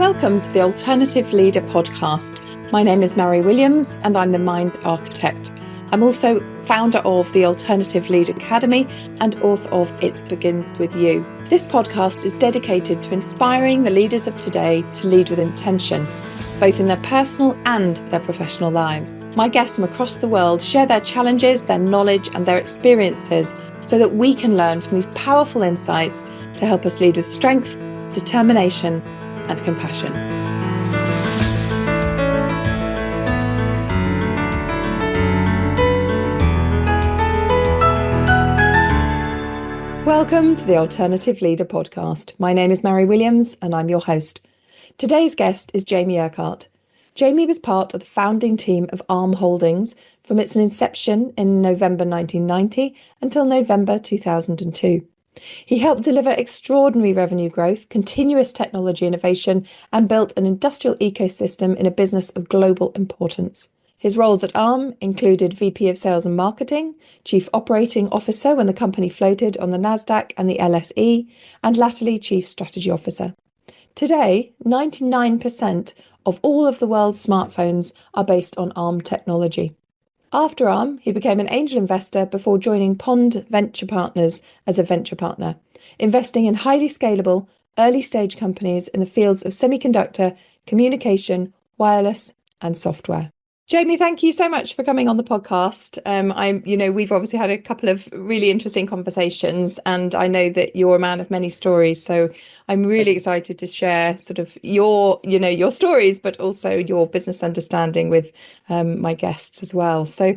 Welcome to the Alternative Leader podcast. My name is Mary Williams and I'm the Mind Architect. I'm also founder of the Alternative Leader Academy and author of It Begins With You. This podcast is dedicated to inspiring the leaders of today to lead with intention, both in their personal and their professional lives. My guests from across the world share their challenges, their knowledge and their experiences so that we can learn from these powerful insights to help us lead with strength, determination and compassion. Welcome to the Alternative Leader podcast. My name is Mary Williams and I'm your host. Today's guest is Jamie Urquhart. Jamie was part of the founding team of Arm Holdings from its inception in November 1990 until November 2002. He helped deliver extraordinary revenue growth, continuous technology innovation, and built an industrial ecosystem in a business of global importance. His roles at Arm included VP of Sales and Marketing, Chief Operating Officer when the company floated on the NASDAQ and the LSE, and latterly Chief Strategy Officer. Today, 99% of all of the world's smartphones are based on Arm technology. After Arm, he became an angel investor before joining Pond Venture Partners as a venture partner, investing in highly scalable, early-stage companies in the fields of semiconductor, communication, wireless, and software. Jamie, thank you so much for coming on the podcast. We've obviously had a couple of really interesting conversations, and I know that you're a man of many stories. So I'm really excited to share sort of your stories, but also your business understanding with my guests as well. So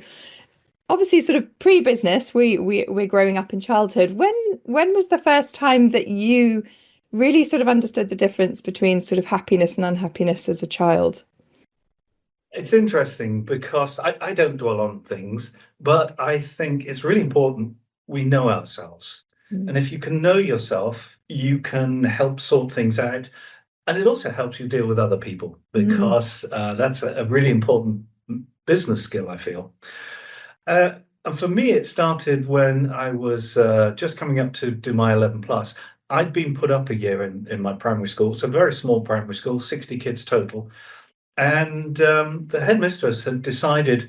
obviously, sort of pre-business, we're growing up in childhood. When was the first time that you really sort of understood the difference between sort of happiness and unhappiness as a child? It's interesting because I don't dwell on things, but I think it's really important we know ourselves. And if you can know yourself, you can help sort things out. And it also helps you deal with other people because that's a really important business skill, I feel. And for me, it started when I was just coming up to do my 11 plus. I'd been put up a year in my primary school. It's a very small primary school, 60 kids total. And the headmistress had decided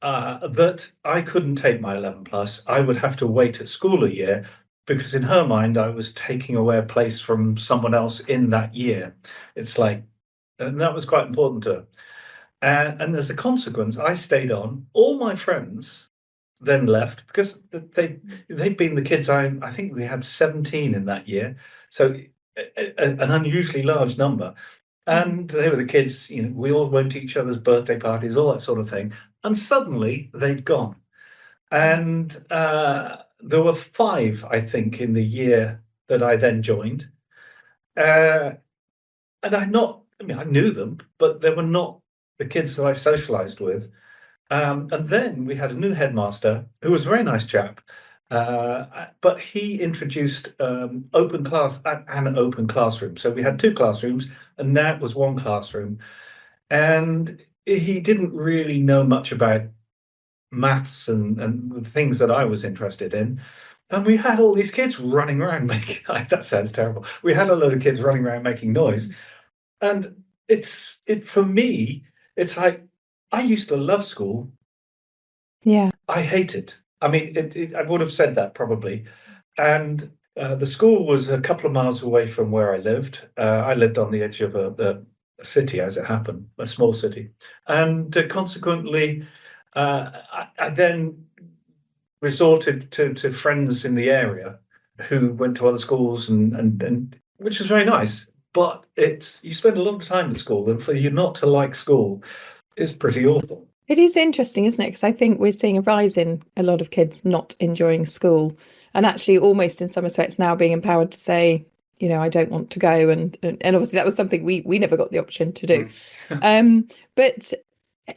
that I couldn't take my 11 plus. I would have to wait at school a year because in her mind, I was taking away a place from someone else in that year. It's like, and that was quite important to her. And as a consequence, I stayed on. All my friends then left because they'd been the kids. I think we had 17 in that year. So an unusually large number. And they were the kids, we all went to each other's birthday parties, all that sort of thing. And suddenly they'd gone. And there were 5, I think, in the year that I then joined. And I knew them, but they were not the kids that I socialized with. And then we had a new headmaster who was a very nice chap. But he introduced open class and an open classroom. So we had 2 classrooms, and that was 1 classroom. And he didn't really know much about maths and the things that I was interested in. And we had all these kids running around making, that sounds terrible. We had a load of kids running around making noise. And for me, it's like, I used to love school. Yeah. I hate it. I mean, I would have said that probably. And the school was a couple of miles away from where I lived. I lived on the edge of a city, as it happened, a small city. And consequently, I then resorted to friends in the area who went to other schools, and which was very nice. But you spend a lot of time at school, and for you not to like school is pretty awful. It is interesting, isn't it? Because I think we're seeing a rise in a lot of kids not enjoying school and actually almost in some respects now being empowered to say, I don't want to go. And obviously that was something we never got the option to do. But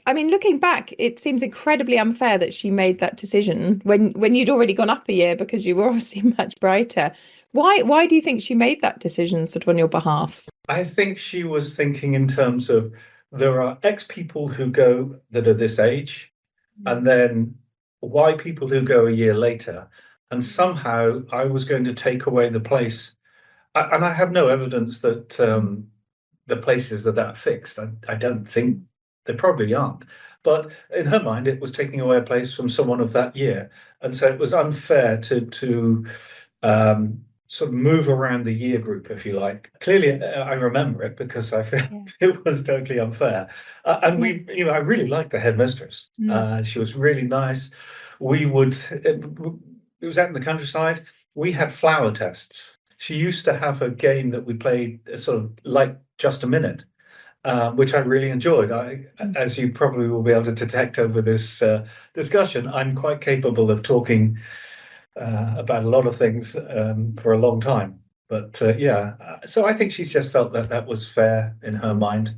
I mean, looking back, it seems incredibly unfair that she made that decision when you'd already gone up a year because you were obviously much brighter. Why do you think she made that decision sort of on your behalf? I think she was thinking in terms of there are X people who go that are this age, and then Y people who go a year later. And somehow I was going to take away the place. And I have no evidence that the places that are fixed. I don't think they probably aren't. But in her mind, it was taking away a place from someone of that year. And so it was unfair to sort of move around the year group, if you like. Clearly, I remember it because I felt it was totally unfair. And we, I really liked the headmistress. She was really nice. We would, it was out in the countryside. We had flower tests. She used to have a game that we played sort of like Just a Minute, which I really enjoyed. As you probably will be able to detect over this discussion, I'm quite capable of talking about a lot of things for a long time. But so I think she's just felt that that was fair in her mind.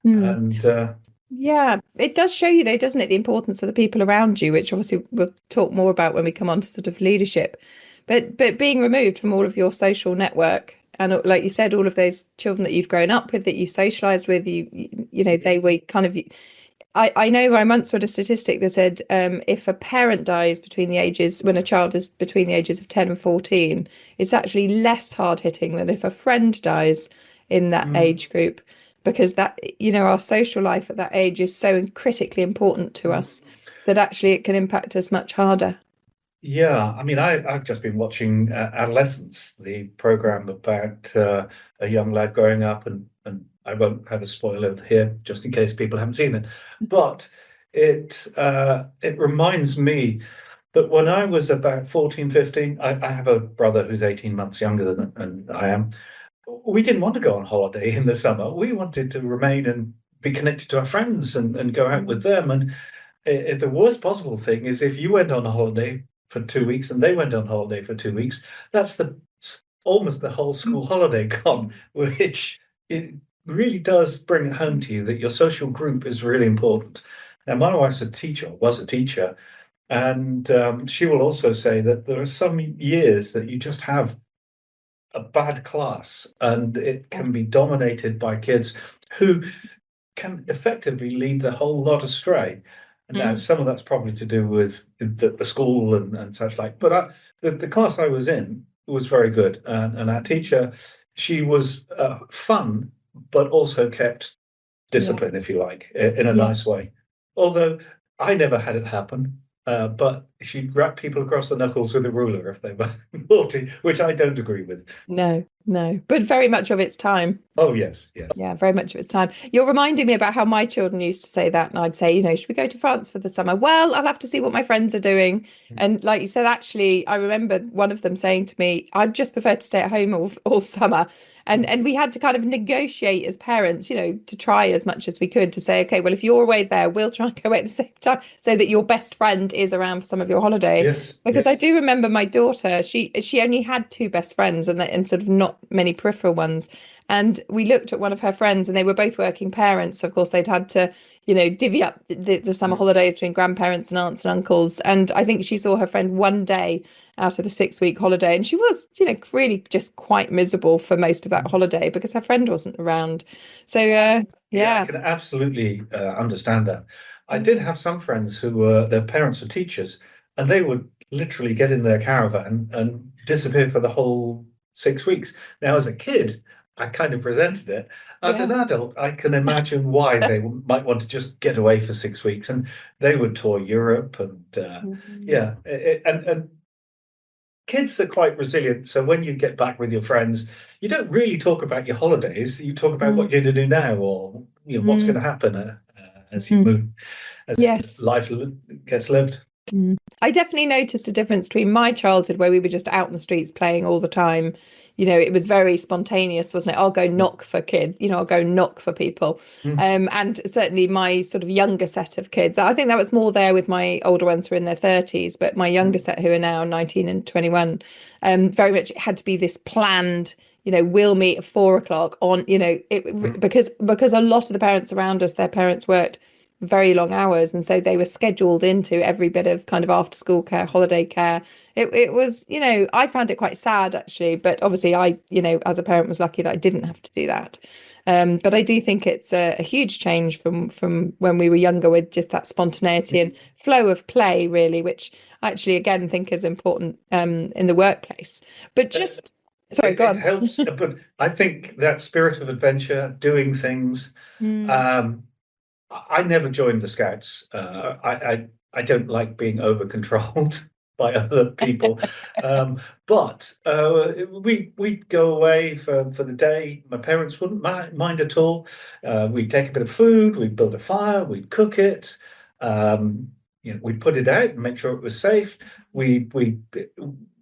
And yeah, it does show you though, doesn't it, the importance of the people around you, which obviously we'll talk more about when we come on to sort of leadership. But being removed from all of your social network, and like you said, all of those children that you've grown up with, that you socialized with, you know, they were kind of. I know I once read a statistic that said if a parent dies when a child is between the ages of 10 and 14, it's actually less hard hitting than if a friend dies in that age group, because that, you know, our social life at that age is so critically important to us that actually it can impact us much harder. Yeah, I mean, I've just been watching Adolescence, the program about a young lad growing up, and I won't have a spoiler here just in case people haven't seen it, but it reminds me that when I was about 14, 15, I have a brother who's 18 months younger than I am. We didn't want to go on holiday in the summer. We wanted to remain and be connected to our friends and go out with them. And the worst possible thing is if you went on a holiday for 2 weeks and they went on holiday for 2 weeks, that's almost the whole school holiday gone, which it really does bring it home to you that your social group is really important. Now, my wife's was a teacher, and she will also say that there are some years that you just have a bad class and it can be dominated by kids who can effectively lead the whole lot astray. Now, some of that's probably to do with the school and such like, but the class I was in was very good. And our teacher, she was fun, but also kept discipline, if you like, in a nice way. Although I never had it happen. But she'd wrap people across the knuckles with a ruler if they were naughty, which I don't agree with. No, but very much of its time. Oh, yes. Yeah, very much of its time. You're reminding me about how my children used to say that, and I'd say, you know, should we go to France for the summer? Well, I'll have to see what my friends are doing. And like you said, actually, I remember one of them saying to me, I'd just prefer to stay at home all summer. And we had to kind of negotiate as parents, you know, to try as much as we could to say, okay, well, if you're away there, we'll try and go away at the same time so that your best friend is around for some of your holiday. Yes, because I do remember my daughter, she only had two best friends and sort of not many peripheral ones. And we looked at one of her friends and they were both working parents. So of course, they'd had to, you know, divvy up the summer holidays between grandparents and aunts and uncles. And I think she saw her friend one day out of the 6-week holiday. And she was, you know, really just quite miserable for most of that holiday because her friend wasn't around. So, I can absolutely understand that. I did have some friends who their parents were teachers, and they would literally get in their caravan and disappear for the whole 6 weeks. Now, as a kid, I kind of resented it. As an adult, I can imagine why they might want to just get away for 6 weeks, and they would tour Europe and and kids are quite resilient. So when you get back with your friends, you don't really talk about your holidays. You talk about what you're going to do now, or you know, what's going to happen as you move, as life gets lived. I definitely noticed a difference between my childhood, where we were just out in the streets playing all the time. You know, it was very spontaneous, wasn't it? I'll go knock for kids, you know, I'll go knock for people. And certainly my sort of younger set of kids, I think that was more there with my older ones who are in their 30s, but my younger set who are now 19 and 21, very much it had to be this planned, you know, we'll meet at 4 o'clock on, you know, because a lot of the parents around us, their parents worked very long hours, and so they were scheduled into every bit of kind of after school care, holiday care. It was, you know, I found it quite sad actually, but obviously I, you know, as a parent was lucky that I didn't have to do that. But I do think it's a huge change from when we were younger, with just that spontaneity and flow of play, really, which I actually again think is important in the workplace. But just Sorry, go It on. helps, but I think that spirit of adventure, doing things. Um, I never joined the Scouts. I don't like being over controlled by other people. But we'd go away for the day. My parents wouldn't mind at all. We'd take a bit of food, we'd build a fire, we'd cook it. We'd put it out and make sure it was safe. We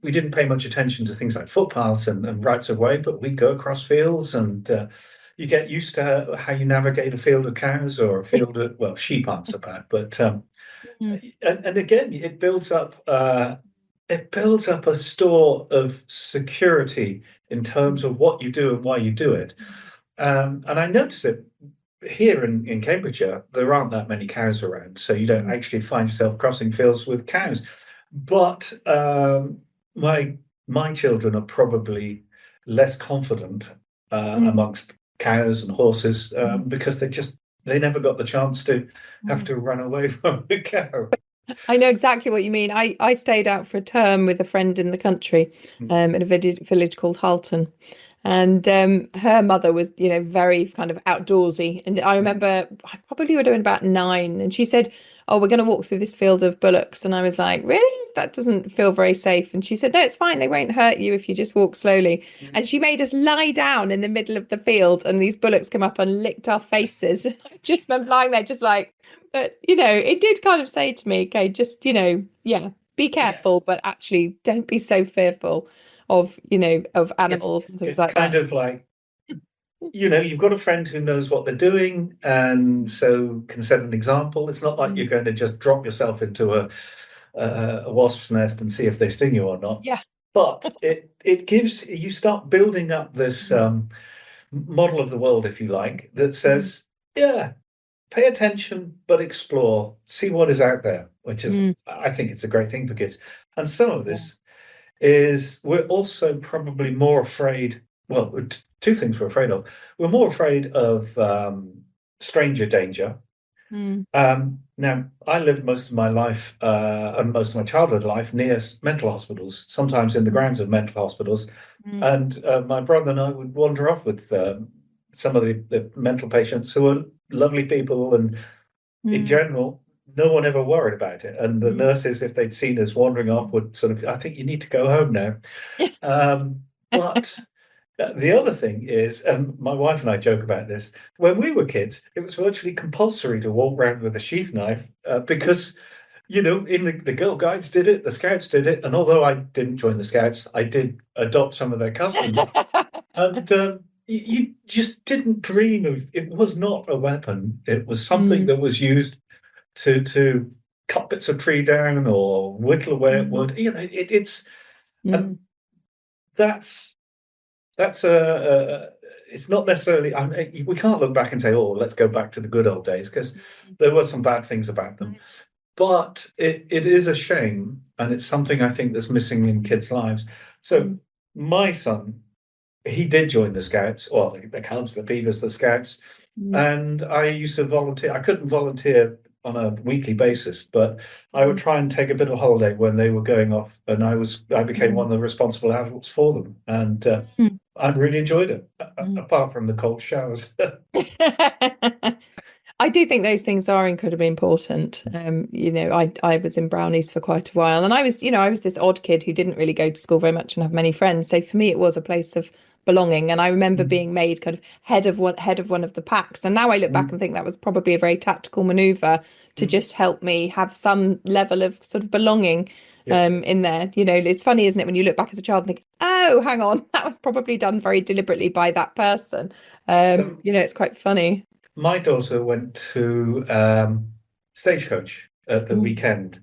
didn't pay much attention to things like footpaths and rights of way, but we'd go across fields and you get used to how you navigate a field of cows or a field of, well, sheep aren't so bad, but and again, it builds up a store of security in terms of what you do and why you do it. And I notice it here in Cambridgeshire, there aren't that many cows around, so you don't actually find yourself crossing fields with cows. But my children are probably less confident amongst cows and horses because they never got the chance to have to run away from the cow. I know exactly what you mean. I stayed out for a term with a friend in the country, in a village called Halton. And her mother was, very kind of outdoorsy. And I remember I probably would have been about 9. And she said, "Oh, we're going to walk through this field of bullocks." And I was like, "Really? That doesn't feel very safe." And she said, "No, it's fine. They won't hurt you if you just walk slowly." And she made us lie down in the middle of the field. And these bullocks come up and licked our faces. I just remember lying there just like, but, it did kind of say to me, okay, just, yeah, be careful, but actually don't be so fearful of animals and things like that. It's kind of like, you've got a friend who knows what they're doing and so can set an example. It's not like you're going to just drop yourself into a wasp's nest and see if they sting you or not. Yeah. But it gives you start building up this model of the world, if you like, that says, yeah, pay attention, but explore, see what is out there, which is, I think it's a great thing for kids. And some of this is we're also probably more afraid. Well, two things we're afraid of. We're more afraid of stranger danger. Now, I lived most of my life and most of my childhood life near mental hospitals, sometimes in the grounds of mental hospitals. And my brother and I would wander off with some of the mental patients who were lovely people. And in general, no one ever worried about it. And the nurses, if they'd seen us wandering off, would sort of, "I think you need to go home now." But the other thing is, and my wife and I joke about this, when we were kids, it was virtually compulsory to walk around with a sheath knife because, in the Girl Guides did it, the Scouts did it. And although I didn't join the Scouts, I did adopt some of their customs. And you just didn't dream of, it was not a weapon. It was something that was used to cut bits of tree down or whittle away at wood. It's and that's it's not necessarily. We can't look back and say, "Oh, let's go back to the good old days," because there were some bad things about them. But it is a shame, and it's something I think that's missing in kids' lives. So my son, he did join the Scouts, or the Cubs, the Beavers, the Scouts, and I used to volunteer. I couldn't volunteer on a weekly basis, but I would try and take a bit of holiday when they were going off, and I became one of the responsible adults for them, and I really enjoyed it, apart from the cold showers. I do think those things are incredibly important. I was in Brownies for quite a while, and I was this odd kid who didn't really go to school very much and have many friends. So for me, it was a place of belonging. And I remember being made kind of head of one of the packs. And now I look back and think that was probably a very tactical maneuver to just help me have some level of sort of belonging in there. It's funny, isn't it, when you look back as a child and think, oh, hang on, that was probably done very deliberately by that person. It's quite funny. My daughter went to Stagecoach at the weekend,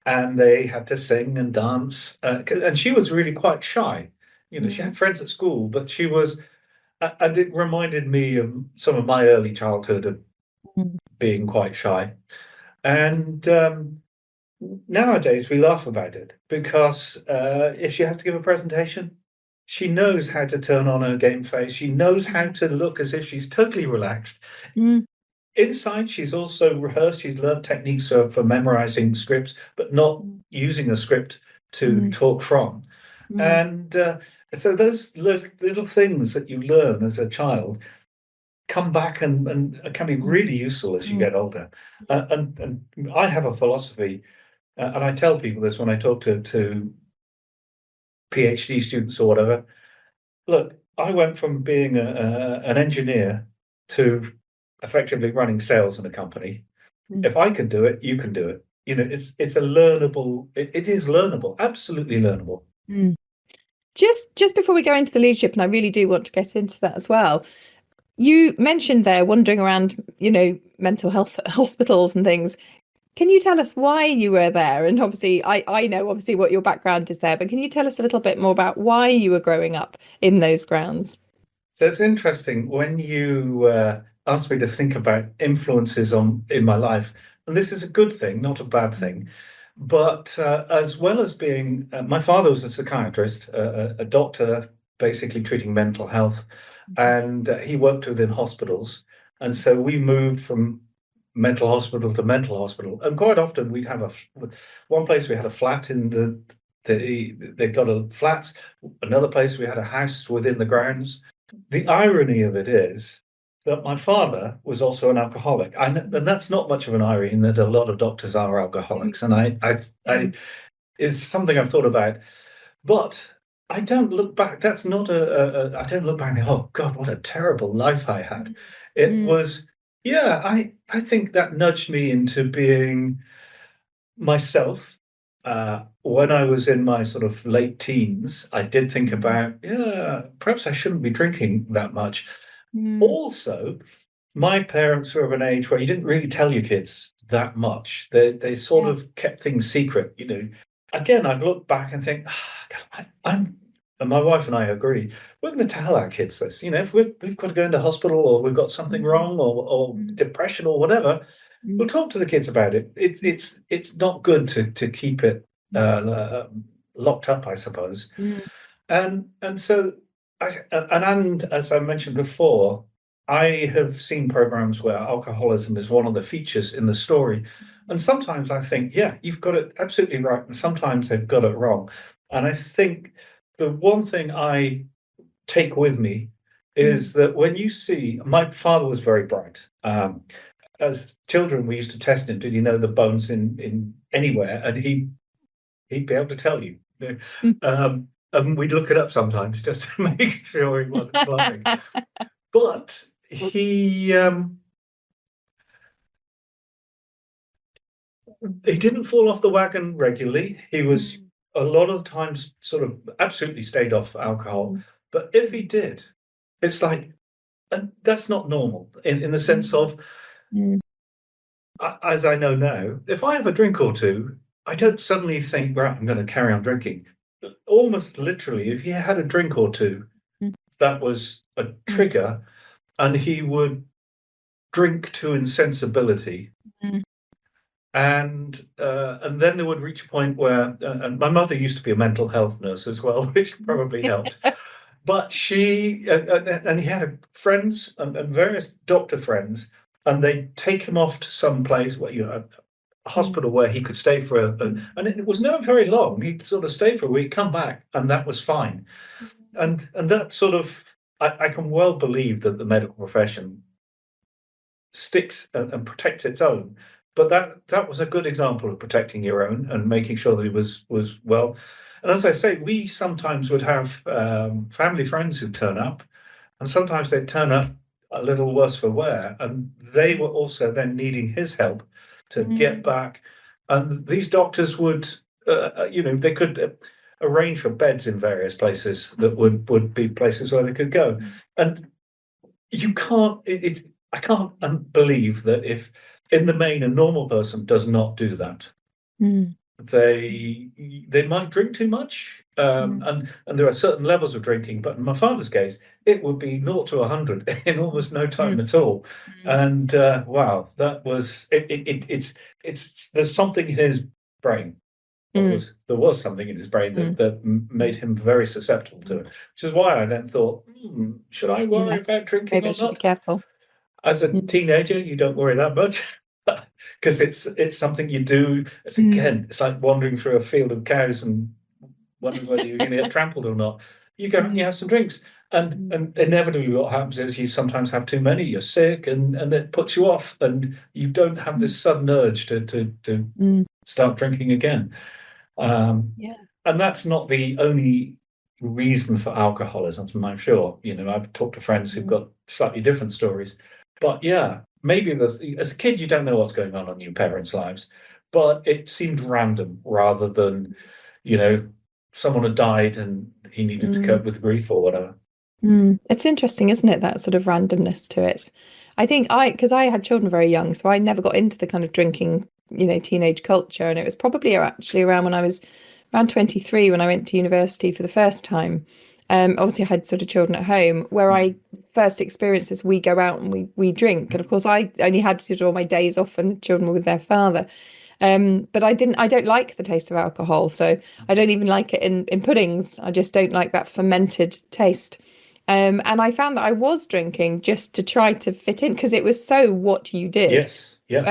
and they had to sing and dance, and she was really quite shy. She had friends at school, but she was, and it reminded me of some of my early childhood of being quite shy. And nowadays we laugh about it because if she has to give a presentation, she knows how to turn on her game face. She knows how to look as if she's totally relaxed. Inside, she's also rehearsed. She's learned techniques for memorizing scripts, but not using a script to talk from. And So those little things that you learn as a child come back and can be really useful as you get older. And I have a philosophy, and I tell people this when I talk to PhD students or whatever. Look, I went from being an engineer to effectively running sales in a company. If I can do it, you can do it. It's a learnable. It is learnable, absolutely learnable. Just before we go into the leadership, and I really do want to get into that as well. You mentioned there wandering around, mental health hospitals and things. Can you tell us why you were there? And obviously, I know obviously what your background is there, but can you tell us a little bit more about why you were growing up in those grounds? So it's interesting when you asked me to think about influences in my life, and this is a good thing, not a bad thing. But as well as being, my father was a psychiatrist, a doctor, basically treating mental health, and he worked within hospitals. And so we moved from mental hospital to mental hospital, and quite often we'd have one place we had a flat in they'd got a flat, another place we had a house within the grounds. The irony of it is that my father was also an alcoholic, and that's not much of an irony in that a lot of doctors are alcoholics, and I it's something I've thought about, but I don't look back. That's not I don't look back and think, oh God, what a terrible life I had. It was, yeah, I think that nudged me into being myself. When I was in my sort of late teens, I did think about, yeah, perhaps I shouldn't be drinking that much. Also, my parents were of an age where you didn't really tell your kids that much. They sort of kept things secret, Again, I've looked back and think, and my wife and I agree, we're going to tell our kids this. If we've got to go into hospital or we've got something wrong or depression or whatever, we'll talk to the kids about it. It's not good to keep it locked up, I suppose. And so, and as I mentioned before, I have seen programs where alcoholism is one of the features in the story. And sometimes I think, yeah, you've got it absolutely right. And sometimes they've got it wrong. And I think the one thing I take with me is that when you see, my father was very bright. As children, we used to test him. Did you know the bones in anywhere? And he'd be able to tell you. And we'd look it up sometimes just to make sure he wasn't bluffing. But he didn't fall off the wagon regularly. He was a lot of the times sort of absolutely stayed off alcohol. But if he did, it's like, and that's not normal in the sense of, as I know now, if I have a drink or two, I don't suddenly think, right, I'm going to carry on drinking. Almost literally, if he had a drink or two, that was a trigger, and he would drink to insensibility. And then there would reach a point where, and my mother used to be a mental health nurse as well, which probably helped. But she and he had friends and various doctor friends, and they'd take him off to some place where a hospital where he could stay for and it was never very long. He'd sort of stay for a week, come back, and that was fine. And that sort of, I can well believe that the medical profession sticks and protects its own. But that was a good example of protecting your own and making sure that he was well. And as I say, we sometimes would have family friends who turn up, and sometimes they'd turn up a little worse for wear, and they were also then needing his help to get back. And these doctors would, they could arrange for beds in various places that would be places where they could go. And you can't, I can't believe that if, in the main, a normal person does not do that. They might drink too much, and there are certain levels of drinking. But in my father's case, it would be 0 to 100 in almost no time at all. And wow, that was it's there's something in his brain. There was something in his brain that made him very susceptible to it, which is why I then thought, should I worry about drinking Maybe I or should not? be careful. As a teenager, you don't worry that much because it's something you do. It's like wandering through a field of cows and wondering whether you're going to get trampled or not. you go and you have some drinks. And inevitably what happens is you sometimes have too many, you're sick, and it puts you off, and you don't have this sudden urge to start drinking again. Yeah. And that's not the only reason for alcoholism, I'm sure. I've talked to friends who've got slightly different stories. But yeah, maybe as a kid, you don't know what's going on in your parents' lives, but it seemed random rather than, someone had died and he needed to cope with the grief or whatever. It's interesting, isn't it? That sort of randomness to it. I think because I had children very young, so I never got into the kind of drinking, teenage culture. And it was probably actually around when I was around 23 when I went to university for the first time. Obviously, I had sort of children at home where I first experienced this. We go out and we drink, and of course, I only had sort of all my days off when the children were with their father. But I don't like the taste of alcohol, so I don't even like it in puddings. I just don't like that fermented taste. And I found that I was drinking just to try to fit in because it was so what you did. Yes. Yeah.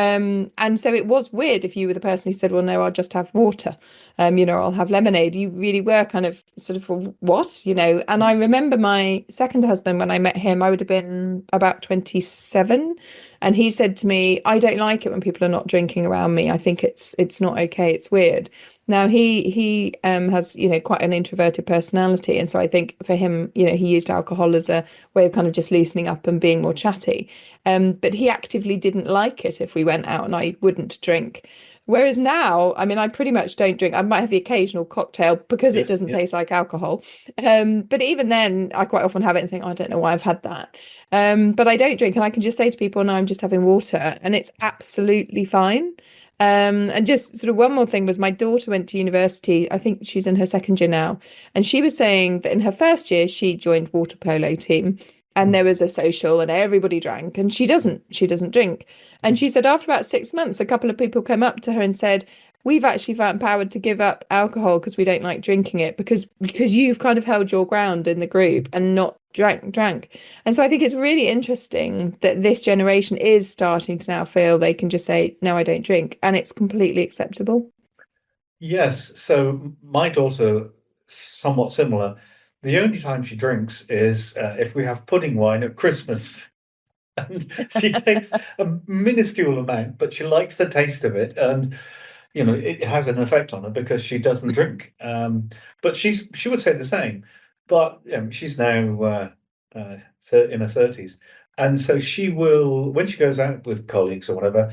And so it was weird if you were the person who said, well, no, I'll just have water, I'll have lemonade. You really were kind of sort of, what, And I remember my second husband, when I met him, I would have been about 27. And he said to me, I don't like it when people are not drinking around me. I think it's not okay. It's weird. Now he has, quite an introverted personality. And so I think for him, he used alcohol as a way of kind of just loosening up and being more chatty. But he actively didn't like it if we went out and I wouldn't drink. Whereas now, I mean, I pretty much don't drink. I might have the occasional cocktail because it doesn't taste like alcohol. But even then, I quite often have it and think, oh, I don't know why I've had that. But I don't drink, and I can just say to people, no, I'm just having water, and it's absolutely fine. And just sort of one more thing was my daughter went to university. I think she's in her second year now. And she was saying that in her first year, she joined water polo team and there was a social and everybody drank and she doesn't drink. And she said after about 6 months, a couple of people came up to her and said, we've actually felt empowered to give up alcohol because we don't like drinking it because you've kind of held your ground in the group and not drank. And so I think it's really interesting that this generation is starting to now feel they can just say, no, I don't drink, and it's completely acceptable. Yes. So my daughter, somewhat similar. The only time she drinks is if we have pudding wine at Christmas. And she takes a minuscule amount, but she likes the taste of it. And, it has an effect on her because she doesn't drink. But she would say the same. But she's now in her 30s. And so she will, when she goes out with colleagues or whatever,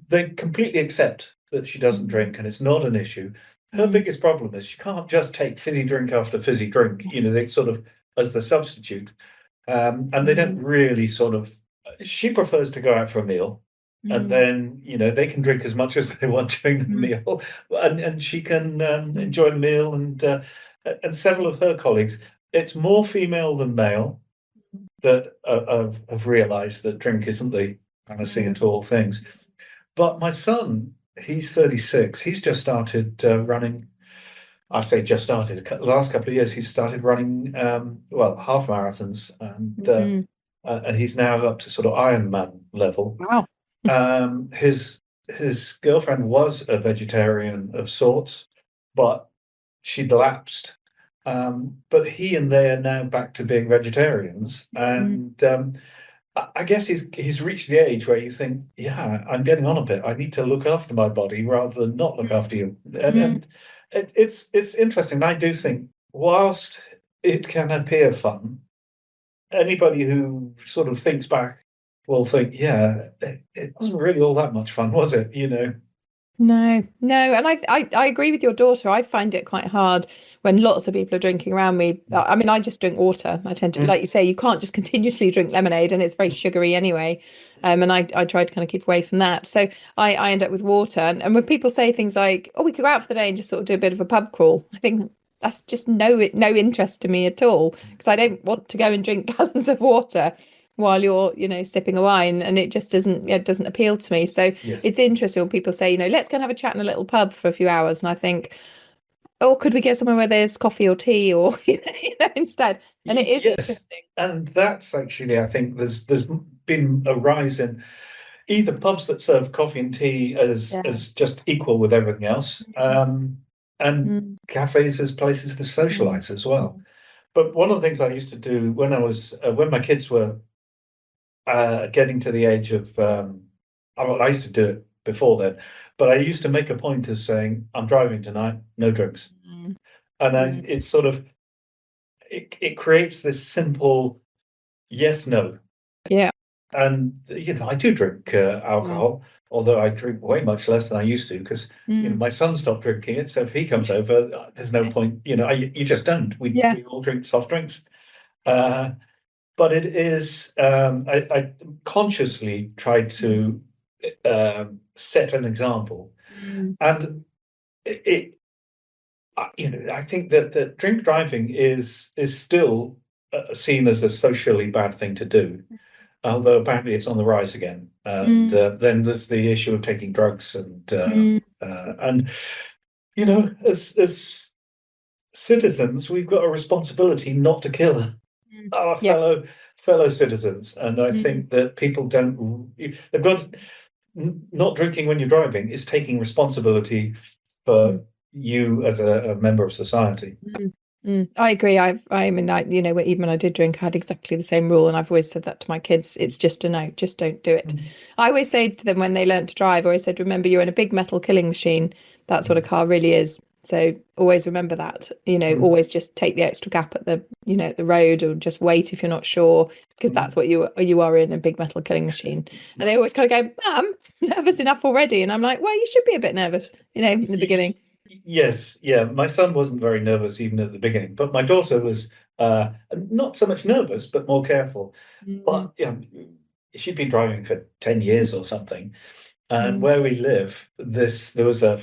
they completely accept that she doesn't drink and it's not an issue. Her biggest problem is she can't just take fizzy drink after fizzy drink, they sort of as the substitute. And they don't really sort of, she prefers to go out for a meal and then, they can drink as much as they want during the meal and she can enjoy the meal and several of her colleagues, it's more female than male that have realized that drink isn't the panacea to all things. But my son, he's 36. He's just started running. I say just started. The last couple of years, he's started running, half marathons, and he's now up to sort of Ironman level. Wow. His girlfriend was a vegetarian of sorts, but she'd lapsed. But he and they are now back to being vegetarians, and I guess he's reached the age where you think, yeah, I'm getting on a bit. I need to look after my body rather than not look after you. And it's interesting. I do think, whilst it can appear fun, anybody who sort of thinks back will think, yeah, it wasn't really all that much fun, was it? No, and I agree with your daughter. I find it quite hard when lots of people are drinking around me. I mean, I just drink water. I tend to, like you say, you can't just continuously drink lemonade, and it's very sugary anyway. And I try to kind of keep away from that. So I end up with water. And when people say things like, "Oh, we could go out for the day and just sort of do a bit of a pub crawl," I think that's just no interest to me at all because I don't want to go and drink gallons of water while you're, sipping a wine, and it just doesn't appeal to me. So It's interesting when people say, let's go and have a chat in a little pub for a few hours, and I think, oh, could we get somewhere where there's coffee or tea or instead? And it is interesting. And that's actually, I think there's been a rise in either pubs that serve coffee and tea as just equal with everything else, and cafes as places to socialize as well. But one of the things I used to do when I was when my kids were getting to the age of I used to do it before then, but I used to make a point of saying, "I'm driving tonight, no drinks," Mm. and Mm. it's sort of it creates this simple yes no. Yeah. And I do drink Yeah. alcohol, although I drink way much less than I used to because Mm. my son stopped drinking it. So if he comes over, there's no point. You just don't. Yeah. We all drink soft drinks, but it is. I consciously tried to set an example, Mm. and it I think that drink driving is still seen as a socially bad thing to do, although apparently it's on the rise again. And Mm. then there's the issue of taking drugs, Mm. and as citizens, we've got a responsibility not to kill Mm. our Yes. fellow citizens. And I Mm. think that people don't. They've got not drinking when you're driving is taking responsibility for Mm. you as a member of society. Mm. Mm. I agree. Even when I did drink, I had exactly the same rule, and I've always said that to my kids. It's just a no, just don't do it. I always say to them when they learn to drive, I always said, remember, you're in a big metal killing machine. That's what a car really is. So always remember that. Mm. Always just take the extra gap at the road, or just wait if you're not sure, because that's what you are, in a big metal killing machine. And they always kind of go, "Mum, nervous enough already," and I'm like, "Well, you should be a bit nervous, in the beginning." Yes, yeah. My son wasn't very nervous even at the beginning, but my daughter was not so much nervous, but more careful. Mm. But she'd been driving for 10 Mm. years or something, and Mm. where we live, there was a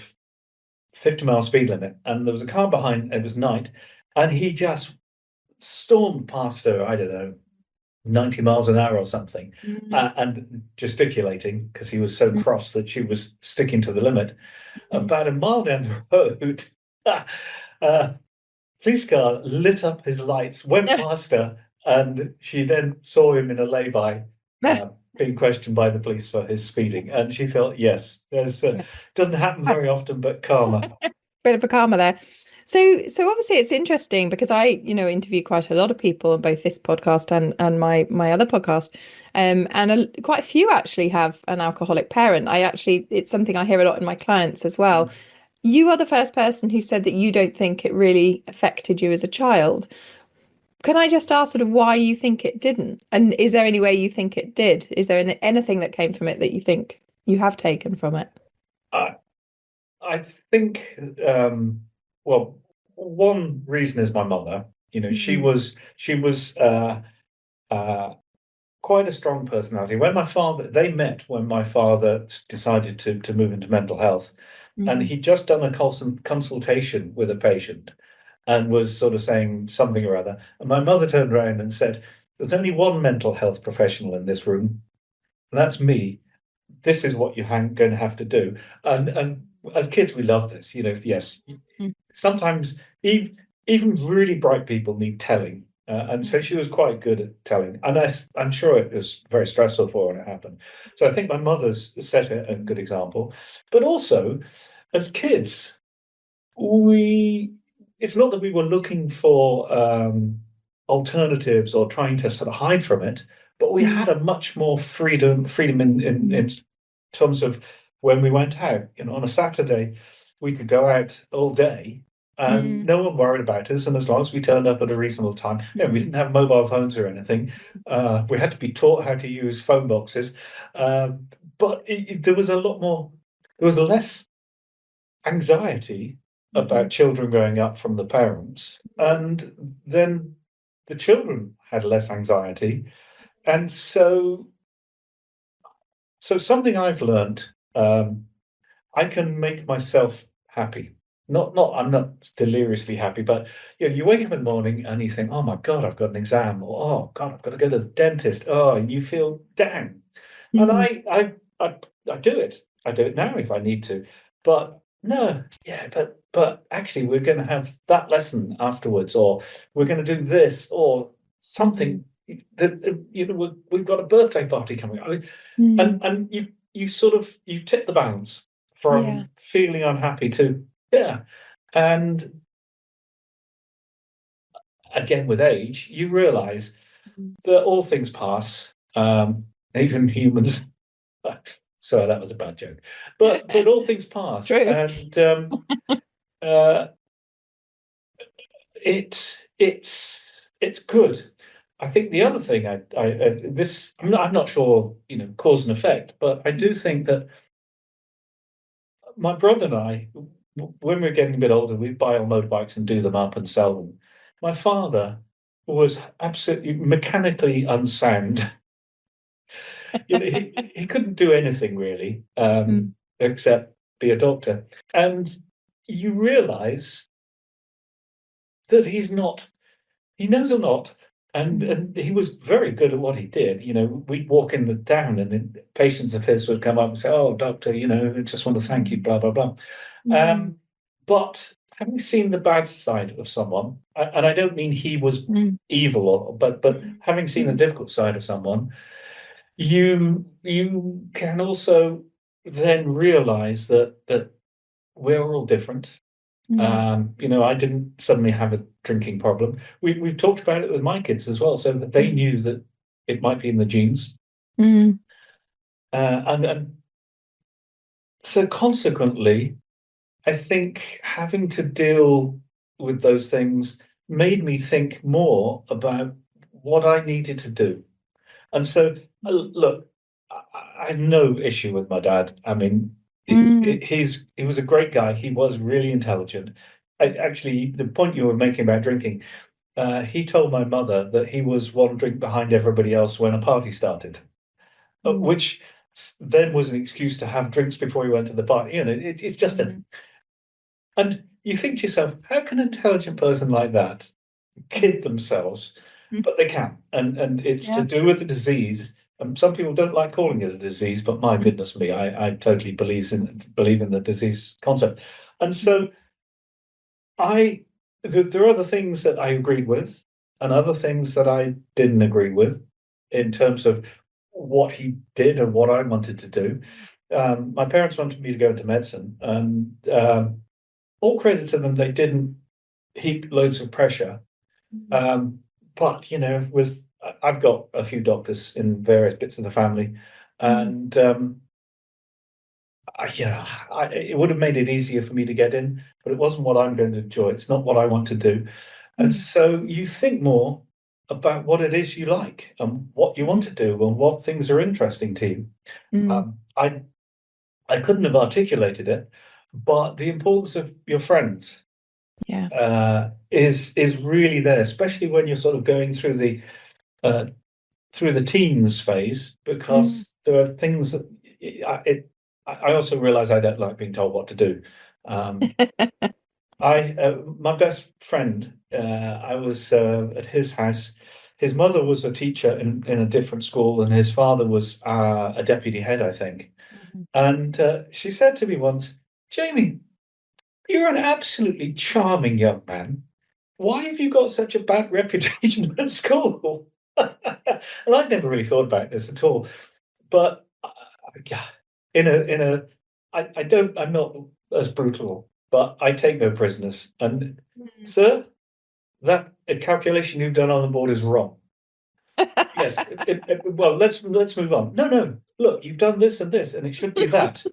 50-mile speed limit, and there was a car behind. It was night, and he just stormed past her. I don't know, 90 miles an hour or something, Mm. and gesticulating because he was so cross that she was sticking to the limit. Mm. About a mile down the road, uh, police car lit up his lights, went past her, and she then saw him in a lay-by, being questioned by the police for his speeding. And she felt, yes, there's doesn't happen very often, but karma. Bit of a karma there. So obviously it's interesting because I, interview quite a lot of people on both this podcast and my other podcast, and quite a few actually have an alcoholic parent. It's something I hear a lot in my clients as well. You are the first person who said that you don't think it really affected you as a child. Can I just ask sort of why you think it didn't? And is there any way you think it did? Is there anything that came from it that you think you have taken from it? I, I think, well, one reason is my mother. Mm. She was uh, quite a strong personality. They met when my father decided to move into mental health, and Mm. he'd just done a consultation with a patient and was sort of saying something or other. And my mother turned around and said, "There's only one mental health professional in this room, and that's me. This is what you're going to have to do." And as kids, we love this. Yes, Mm. sometimes even really bright people need telling. And so she was quite good at telling. And I'm sure it was very stressful for her when it happened. So I think my mother's set a good example. But also, as kids, it's not that we were looking for alternatives or trying to sort of hide from it, but we Mm. had a much more freedom in terms of when we went out. On a Saturday, we could go out all day and Mm. no one worried about us. And as long as we turned up at a reasonable time, we Mm. didn't have mobile phones or anything. We had to be taught how to use phone boxes. But there was a lot more, there was less anxiety Mhm. about children growing up from the parents. And then the children had less anxiety. And so something I've learned, I can make myself happy. I'm not deliriously happy, but you wake up in the morning and you think, oh my God, I've got an exam, or oh God, I've got to go to the dentist. Oh, and you feel down. And Mm. I do it. I do it now if I need to. But no, yeah, but actually we're going to have that lesson afterwards, or we're going to do this, or Mm. something that we've got a birthday party coming up. Mm. And you sort of you tip the balance Yeah. from feeling unhappy to yeah. And again, with age, you realize that all things pass, even humans. Sorry, that was a bad joke. But all things pass. True. And it's good. I think the other thing I'm not sure, cause and effect, but I do think that my brother and I, when we're getting a bit older, we buy our motorbikes and do them up and sell them. My father was absolutely mechanically unsound. He couldn't do anything really, except be a doctor. And you realise that he knows a lot, and he was very good at what he did. We'd walk in the town, and then patients of his would come up and say, "Oh, doctor, I just want to thank you, blah blah blah." But having seen the bad side of someone, and I don't mean he was evil, but having seen the difficult side of someone, you can also then realise that we're all different. I didn't suddenly have a drinking problem. We've talked about it with my kids as well, so that they knew that it might be in the genes. And so consequently, I think having to deal with those things made me think more about what I needed to do. And so, look, I have no issue with my dad. I mean, he was a great guy. He was really intelligent. Actually, the point you were making about drinking, he told my mother that he was one drink behind everybody else when a party started, which then was an excuse to have drinks before he went to the party. It's just and you think to yourself, how can an intelligent person like that kid themselves? But they can, and it's to do with the disease. And some people don't like calling it a disease, but my goodness me, I totally believe in the disease concept. And so there are other things that I agreed with, and other things that I didn't agree with, in terms of what he did and what I wanted to do. My parents wanted me to go into medicine, and all credit to them, they didn't heap loads of pressure. But I've got a few doctors in various bits of the family, and it would have made it easier for me to get in, but it wasn't what I'm going to enjoy. It's not what I want to do. And so you think more about what it is you like and what you want to do and what things are interesting to you. I couldn't have articulated it, but the importance of your friends is really there, especially when you're sort of going through the teens phase, because there are things that I also realize I don't like being told what to do. My best friend, I was at his house. His mother was a teacher in a different school, and his father was a deputy head, I think. And she said to me once, "Jamie, you're an absolutely charming young man. Why have you got such a bad reputation at school?" And I've never really thought about this at all. But I'm not as brutal, but I take no prisoners. And sir, that calculation you've done on the board is wrong. Yes. Well, let's move on. No. Look, you've done this and this, and it should be that.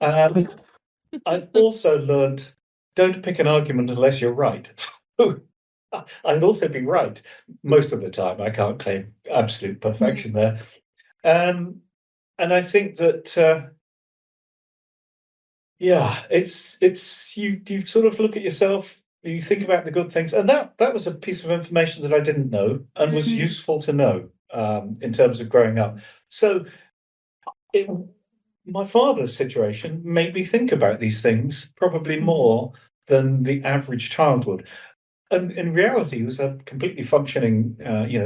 I've also learned, don't pick an argument unless you're right. I'd also be right most of the time. I can't claim absolute perfection there. And I think that it's you sort of look at yourself, you think about the good things, and that was a piece of information that I didn't know and was useful to know in terms of growing up. So my father's situation made me think about these things probably more than the average child would. And in reality, he was a completely functioning, he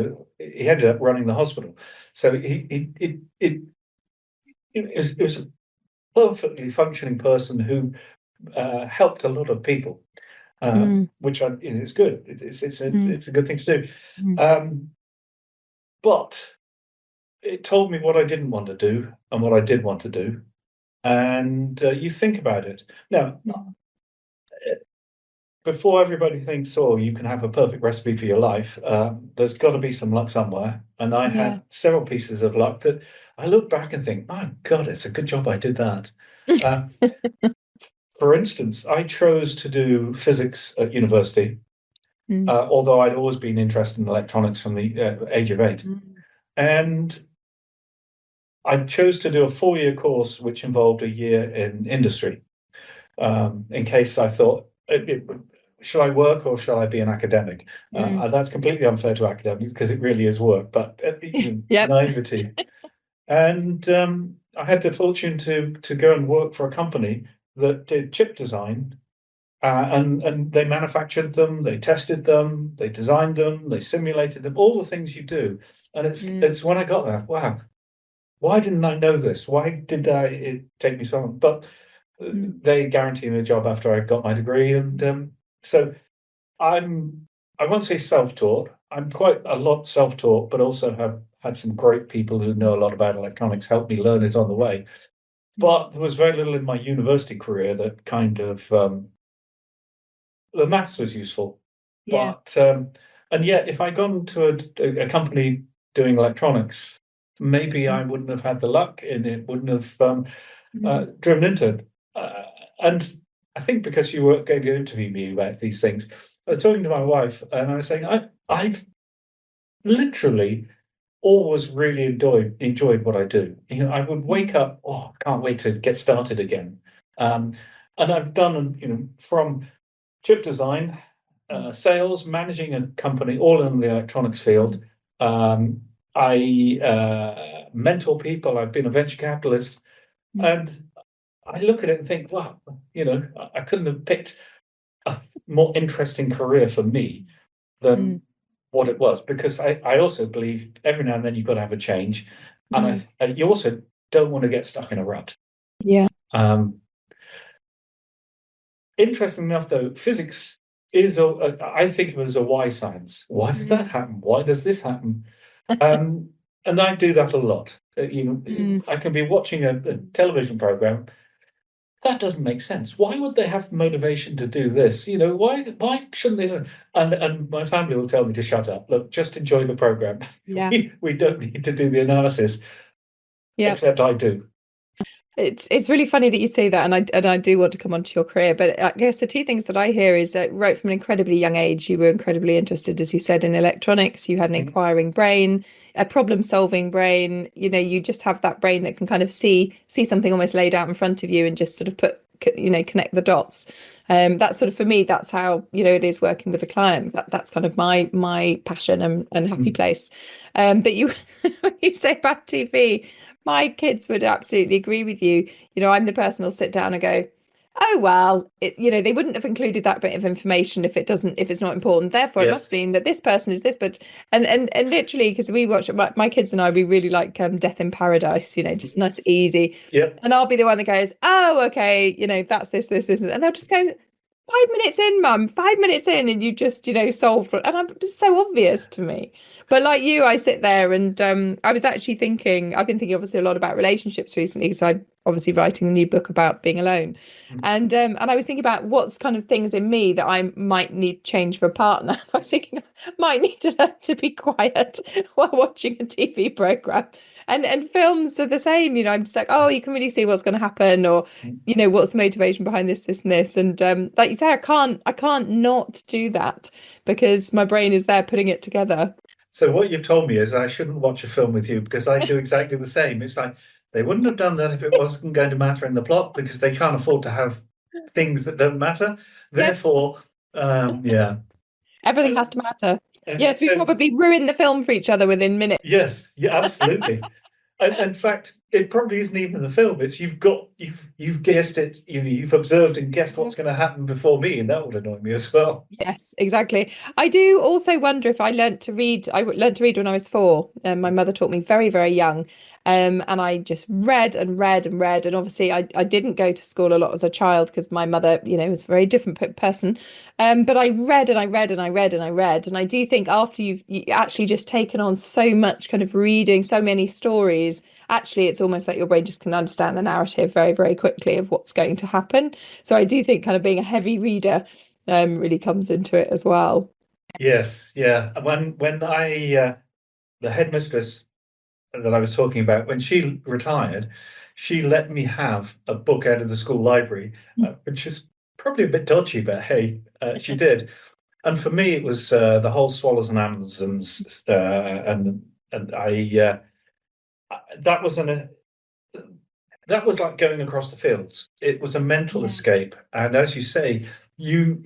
ended up running the hospital. So it was a perfectly functioning person who helped a lot of people, which is good. It's a good thing to do. But it told me what I didn't want to do and what I did want to do. And you think about it. Now, before everybody thinks, oh, you can have a perfect recipe for your life, there's got to be some luck somewhere. And I Yeah. had several pieces of luck that I look back and think, my God, it's a good job I did that. For instance, I chose to do physics at university, although I'd always been interested in electronics from the age of 8. And I chose to do a 4-year course, which involved a year in industry, in case I thought, should I work or shall I be an academic? That's completely unfair to academics because it really is work, but Yep. naivety. And I had the fortune to go and work for a company that did chip design, and they manufactured them, they tested them, they designed them, they simulated them, all the things you do. And it's when I got there, wow, why didn't I know this? Why did it take me so long? But they guaranteed me a job after I got my degree, and so I won't say self-taught. I'm quite a lot self-taught, but also have had some great people who know a lot about electronics help me learn it on the way. But there was very little in my university career that kind of the maths was useful. Yeah. But and yet, if I'd gone to a company doing electronics, maybe I wouldn't have had the luck, and it wouldn't have driven into it. And I think because you were going to interview me about these things, I was talking to my wife, and I was saying I've literally always really enjoyed what I do. I would wake up, oh, I can't wait to get started again. And I've done, from chip design, sales, managing a company, all in the electronics field. I mentor people. I've been a venture capitalist, and I look at it and think, wow, I couldn't have picked a more interesting career for me than what it was, because I also believe every now and then you've got to have a change, and you also don't want to get stuck in a rut. Yeah. Interesting enough, though, physics is I think of it as a why science. Why does that happen? Why does this happen? And I do that a lot. I can be watching a television program. That doesn't make sense. Why would they have motivation to do this? Why shouldn't they? And my family will tell me to shut up. Look, just enjoy the program. Yeah. We don't need to do the analysis. Yeah. Except I do. It's really funny that you say that, and I do want to come onto your career, but I guess the two things that I hear is that right from an incredibly young age, you were incredibly interested, as you said, in electronics. You had an inquiring brain, a problem-solving brain. You just have that brain that can kind of see something almost laid out in front of you and just sort of connect the dots. That's sort of, for me, that's how it is working with a client. That's kind of my passion and happy place. But when you say bad TV, my kids would absolutely agree with you. I'm the person who'll sit down and go, oh, well, they wouldn't have included that bit of information if it's not important. Therefore, it must mean that this person is this. But and literally, because we watch, my kids and I, we really like Death in Paradise. Just nice, easy. Yeah. And I'll be the one that goes, oh, okay, that's this, and they'll just go, 5 minutes in, Mum, 5 minutes in, and you just solved it. And it's so obvious to me. But like you, I sit there and I was actually thinking, I've been thinking obviously a lot about relationships recently, because I'm obviously writing a new book about being alone. And I was thinking about what's kind of things in me that I might need to change for a partner. I was thinking I might need to learn to be quiet while watching a TV program. And films are the same, I'm just like, oh, you can really see what's going to happen, or what's the motivation behind this and this. And like you say, I can't not do that because my brain is there putting it together. So what you've told me is I shouldn't watch a film with you, because I do exactly the same. It's like they wouldn't have done that if it wasn't going to matter in the plot, because they can't afford to have things that don't matter. Therefore, yeah. Everything has to matter. Yes, we probably ruin the film for each other within minutes. Yes, yeah, absolutely. In fact, it probably isn't even the film. It's you've guessed it. You've observed and guessed what's going to happen before me, and that would annoy me as well. Yes, exactly. I do also wonder if I learnt to read. I learnt to read when I was 4. My mother taught me very, very young. And I just read and read and read. And obviously, I didn't go to school a lot as a child because my mother, was a very different person. But I read and I read and I read and I read. And I do think after you've actually just taken on so much kind of reading, so many stories, actually, it's almost like your brain just can understand the narrative very, very quickly of what's going to happen. So I do think kind of being a heavy reader really comes into it as well. Yes, yeah. When I the headmistress that I was talking about, when she retired, she let me have a book out of the school library, which is probably a bit dodgy, but hey, she did. And for me, it was the whole Swallows and Amazons, and that was that was like going across the fields. It was a mental Yeah. escape, and as you say, you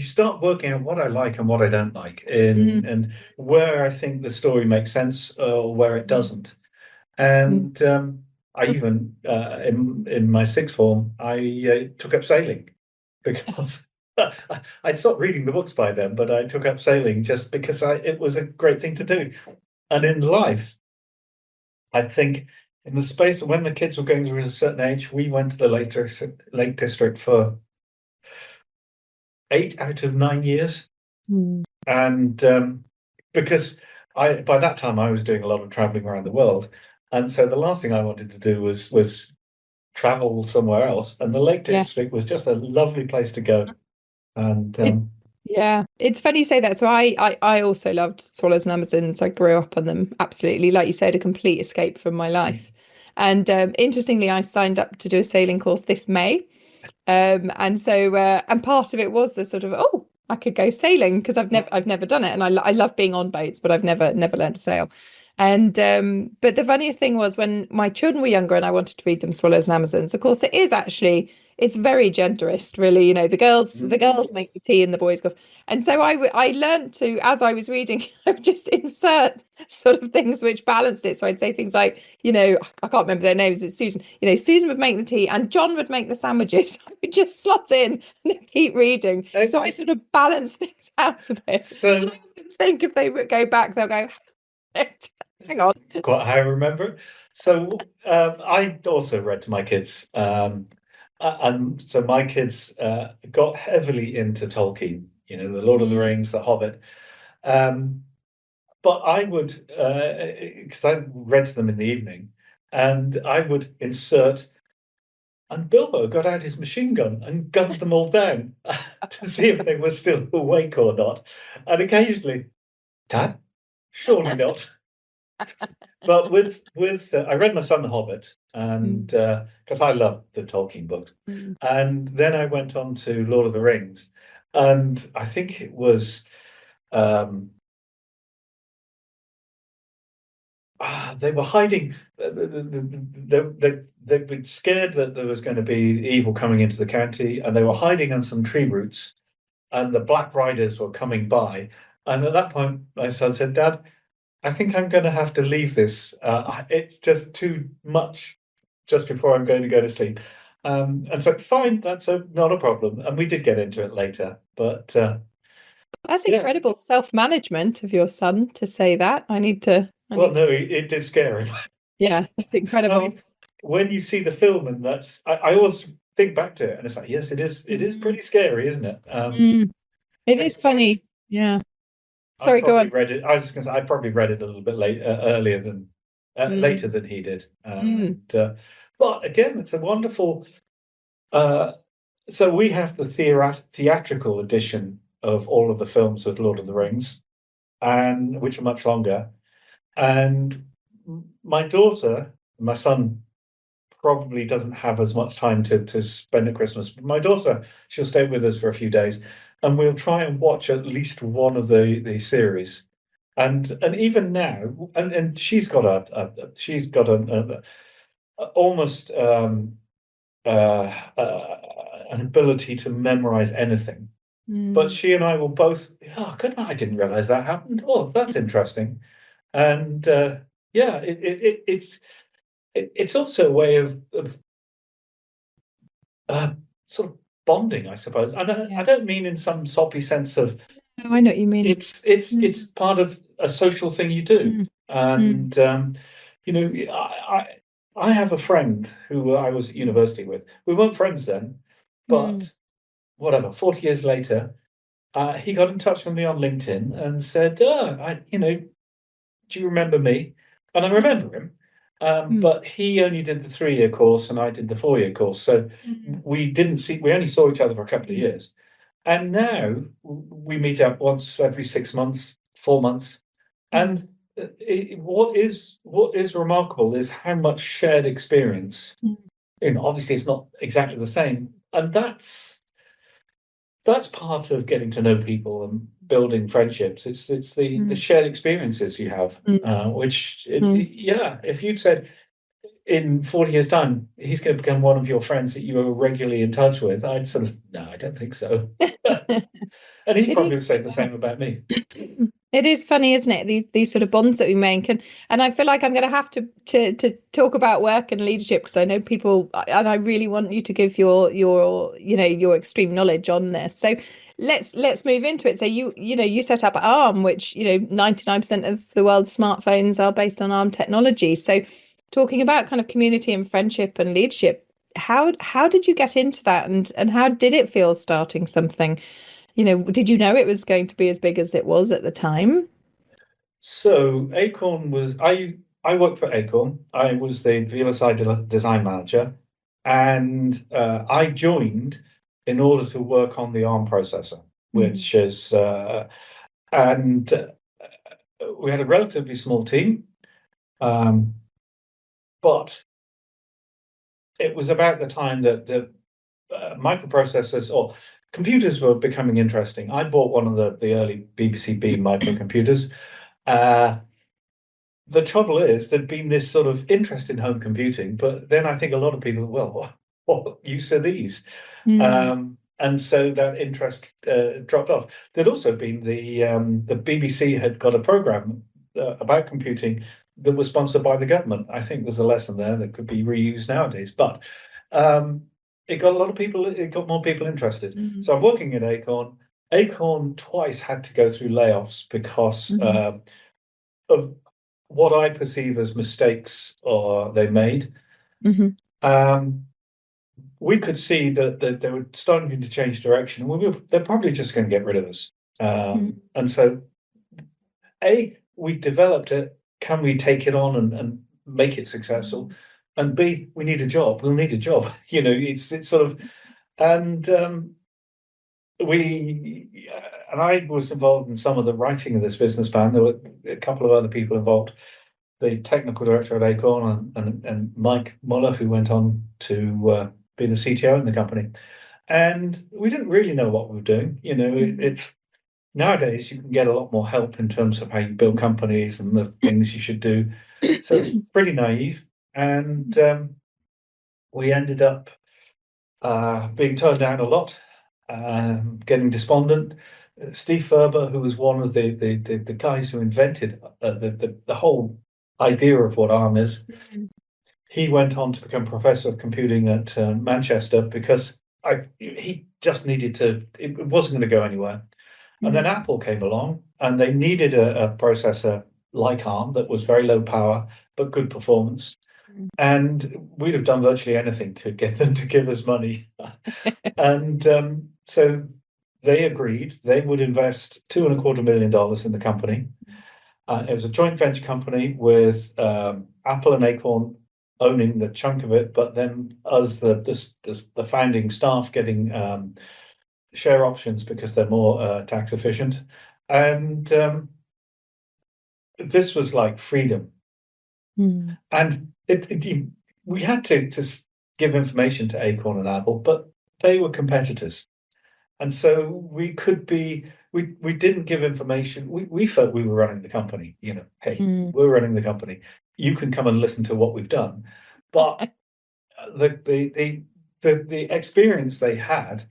start working out what I like and what I don't like, and where I think the story makes sense or where it doesn't. And I even in my sixth form, I took up sailing because I'd stopped reading the books by then, but I took up sailing just because it was a great thing to do. And in life, I think in the space when the kids were going through a certain age, we went to the Lake District for 8 out of 9 years, and because by that time I was doing a lot of traveling around the world, and so the last thing I wanted to do was travel somewhere else, and the Lake District was just a lovely place to go. And Yeah, it's funny you say that. So I also loved Swallows and Amazons. I grew up on them. Absolutely. Like you said, a complete escape from my life. And interestingly, I signed up to do a sailing course this May. And so and part of it was the sort of, oh, I could go sailing because I've never done it. And I love being on boats, but I've never learned to sail. And but the funniest thing was when my children were younger and I wanted to read them Swallows and Amazons. Of course, it's very genderist, really. You know, the girls make the tea and the boys go. And so I learned to, as I was reading, I would just insert sort of things which balanced it. So I'd say things like, you know, I can't remember their names. It's Susan. You know, Susan would make the tea and John would make the sandwiches. I would just slot in and then keep reading. So I sort of balance things out a bit. So I think if they would go back, they'll go, hang on. Quite how I remember it. So I also read to my kids, and so my kids got heavily into Tolkien. You know, the Lord of the Rings, the Hobbit. But I would, because I read to them in the evening, and I would insert. And Bilbo got out his machine gun and gunned them all down to see if they were still awake or not. And occasionally, Dad, surely not. But with I read my son The Hobbit, and because I love the Tolkien books, and then I went on to Lord of the Rings, and I think it was they were hiding. They were scared that there was going to be evil coming into the county, and they were hiding on some tree roots, and the Black Riders were coming by. And at that point, my son said, "Dad, I think I'm going to have to leave this. It's just too much just before I'm going to go to sleep." And so, fine, that's not a problem. And we did get into it later. But That's incredible self-management of your son to say that. Well, no, it did scare him. Yeah, that's incredible. I mean, when you see the film, and I always think back to it, and it's like, yes, it is pretty scary, isn't it? It is funny. Yeah. Sorry, go on. Read it. I was just going to say I probably read it a little bit earlier than later than he did. But again, it's a wonderful. So we have the theatrical edition of all of the films of Lord of the Rings, and which are much longer. And my daughter, my son probably doesn't have as much time to spend at Christmas. But my daughter, she'll stay with us for a few days, and we'll try and watch at least one of the series. And even now, and she's got a almost an ability to memorize anything. But she and I will both. Oh, good! I didn't realize that happened. Oh, that's interesting. And yeah, it's also a way of sort of bonding, I suppose. And I don't mean in some soppy sense of. Oh, I know what you mean. It's part of a social thing you do, and you know, I have a friend who I was at university with. We weren't friends then, but whatever. 40 years later, he got in touch with me on LinkedIn and said, do you remember me?" And I remember him, but he only did the 3-year course and I did the 4-year course. So we only saw each other for a couple of years. And now we meet up once every 6 months, 4 months. And what is remarkable is how much shared experience. Obviously, it's not exactly the same, and that's part of getting to know people and building friendships. It's the shared experiences you have, if you'd said in 40 years' time he's going to become one of your friends that you are regularly in touch with, I'd sort of, no, I don't think so. And he probably would say the same about me. It is funny, isn't it? These sort of bonds that we make, and I feel like I'm going to have to talk about work and leadership, because I know people, and I really want you to give your your extreme knowledge on this. So let's move into it. So you set up ARM, which 99% of the world's smartphones are based on ARM technology. So talking about kind of community and friendship and leadership, how did you get into that, and how did it feel starting something? Did you know it was going to be as big as it was at the time? So Acorn was, I worked for Acorn. I was the VLSI design manager, and I joined in order to work on the ARM processor, which is, and we had a relatively small team, but it was about the time that the microprocessors or computers were becoming interesting. I bought one of the early BBC Beam microcomputers. The trouble is, there'd been this sort of interest in home computing, but then I think a lot of people, well, what use are these? And so that interest dropped off. There'd also been the BBC had got a program about computing that was sponsored by the government. I think there's a lesson there that could be reused nowadays, but it got a lot of people. It got more people interested. So I'm working at Acorn. Acorn twice had to go through layoffs because of what I perceive as mistakes they made. We could see that they were starting to change direction. They're probably just going to get rid of us. And so, we developed it. Can we take it on and make it successful? And B, we need a job. We'll need a job. It's sort of, and I was involved in some of the writing of this business plan. There were a couple of other people involved. The technical director at Acorn and Mike Muller, who went on to be the CTO in the company. And we didn't really know what we were doing. Nowadays you can get a lot more help in terms of how you build companies and the things you should do. So it's pretty naive. And we ended up being turned down a lot, getting despondent. Steve Ferber, who was one of the guys who invented the whole idea of what ARM is, he went on to become professor of computing at Manchester because he just needed to. It wasn't going to go anywhere. And then Apple came along, and they needed a processor like ARM that was very low power but good performance. And we'd have done virtually anything to get them to give us money. And so they agreed they would invest $2.25 million in the company. It was a joint venture company with Apple and Acorn owning the chunk of it, but then us, the founding staff, getting share options because they're more tax efficient. And this was like freedom. And we had to give information to Acorn and Apple, but they were competitors. And so we didn't give information. We felt we were running the company, hey, we're running the company. You can come and listen to what we've done. But the experience they had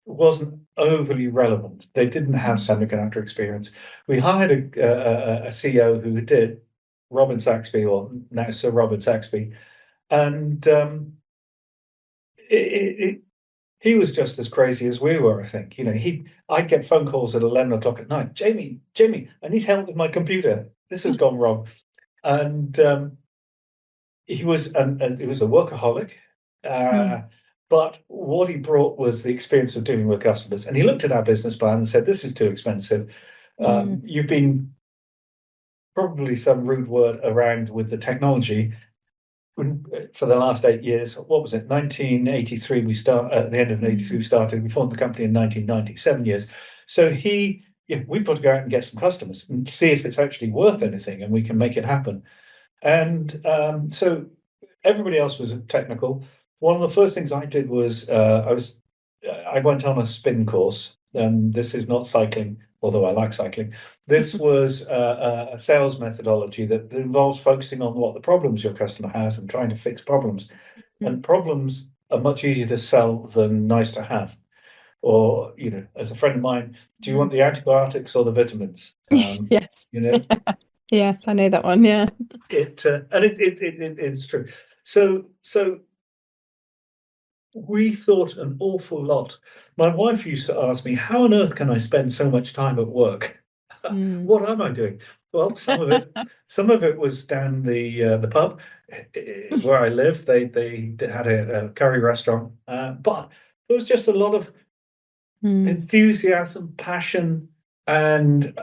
wasn't overly relevant. They didn't have semiconductor experience. We hired a CEO who did, Robin Saxby, or now Sir Robin Saxby, and he was just as crazy as we were, I think. I'd get phone calls at 11 o'clock at night. Jamie, I need help with my computer. This has gone wrong. And he was a workaholic. But what he brought was the experience of dealing with customers. And he looked at our business plan and said, this is too expensive. You've been probably some rude word around with the technology. for the last 8 years. What was it? 1983. We start at the end of 83. We started. We formed the company in 1990. 7 years. So we've got to go out and get some customers and see if it's actually worth anything, and we can make it happen. And so everybody else was technical. One of the first things I did was I went on a spin course, and this is not cycling, although I like cycling. This was a sales methodology that involves focusing on what the problems your customer has and trying to fix problems. And problems are much easier to sell than nice to have. Or, as a friend of mine, do you want the antibiotics or the vitamins? Yes. You know, Yes, I know that one. Yeah. It's true. So we thought an awful lot. My wife used to ask me, how on earth can I spend so much time at work? What am I doing? Well, some of it was down the pub where I live. They had a curry restaurant, but there was just a lot of enthusiasm, passion, and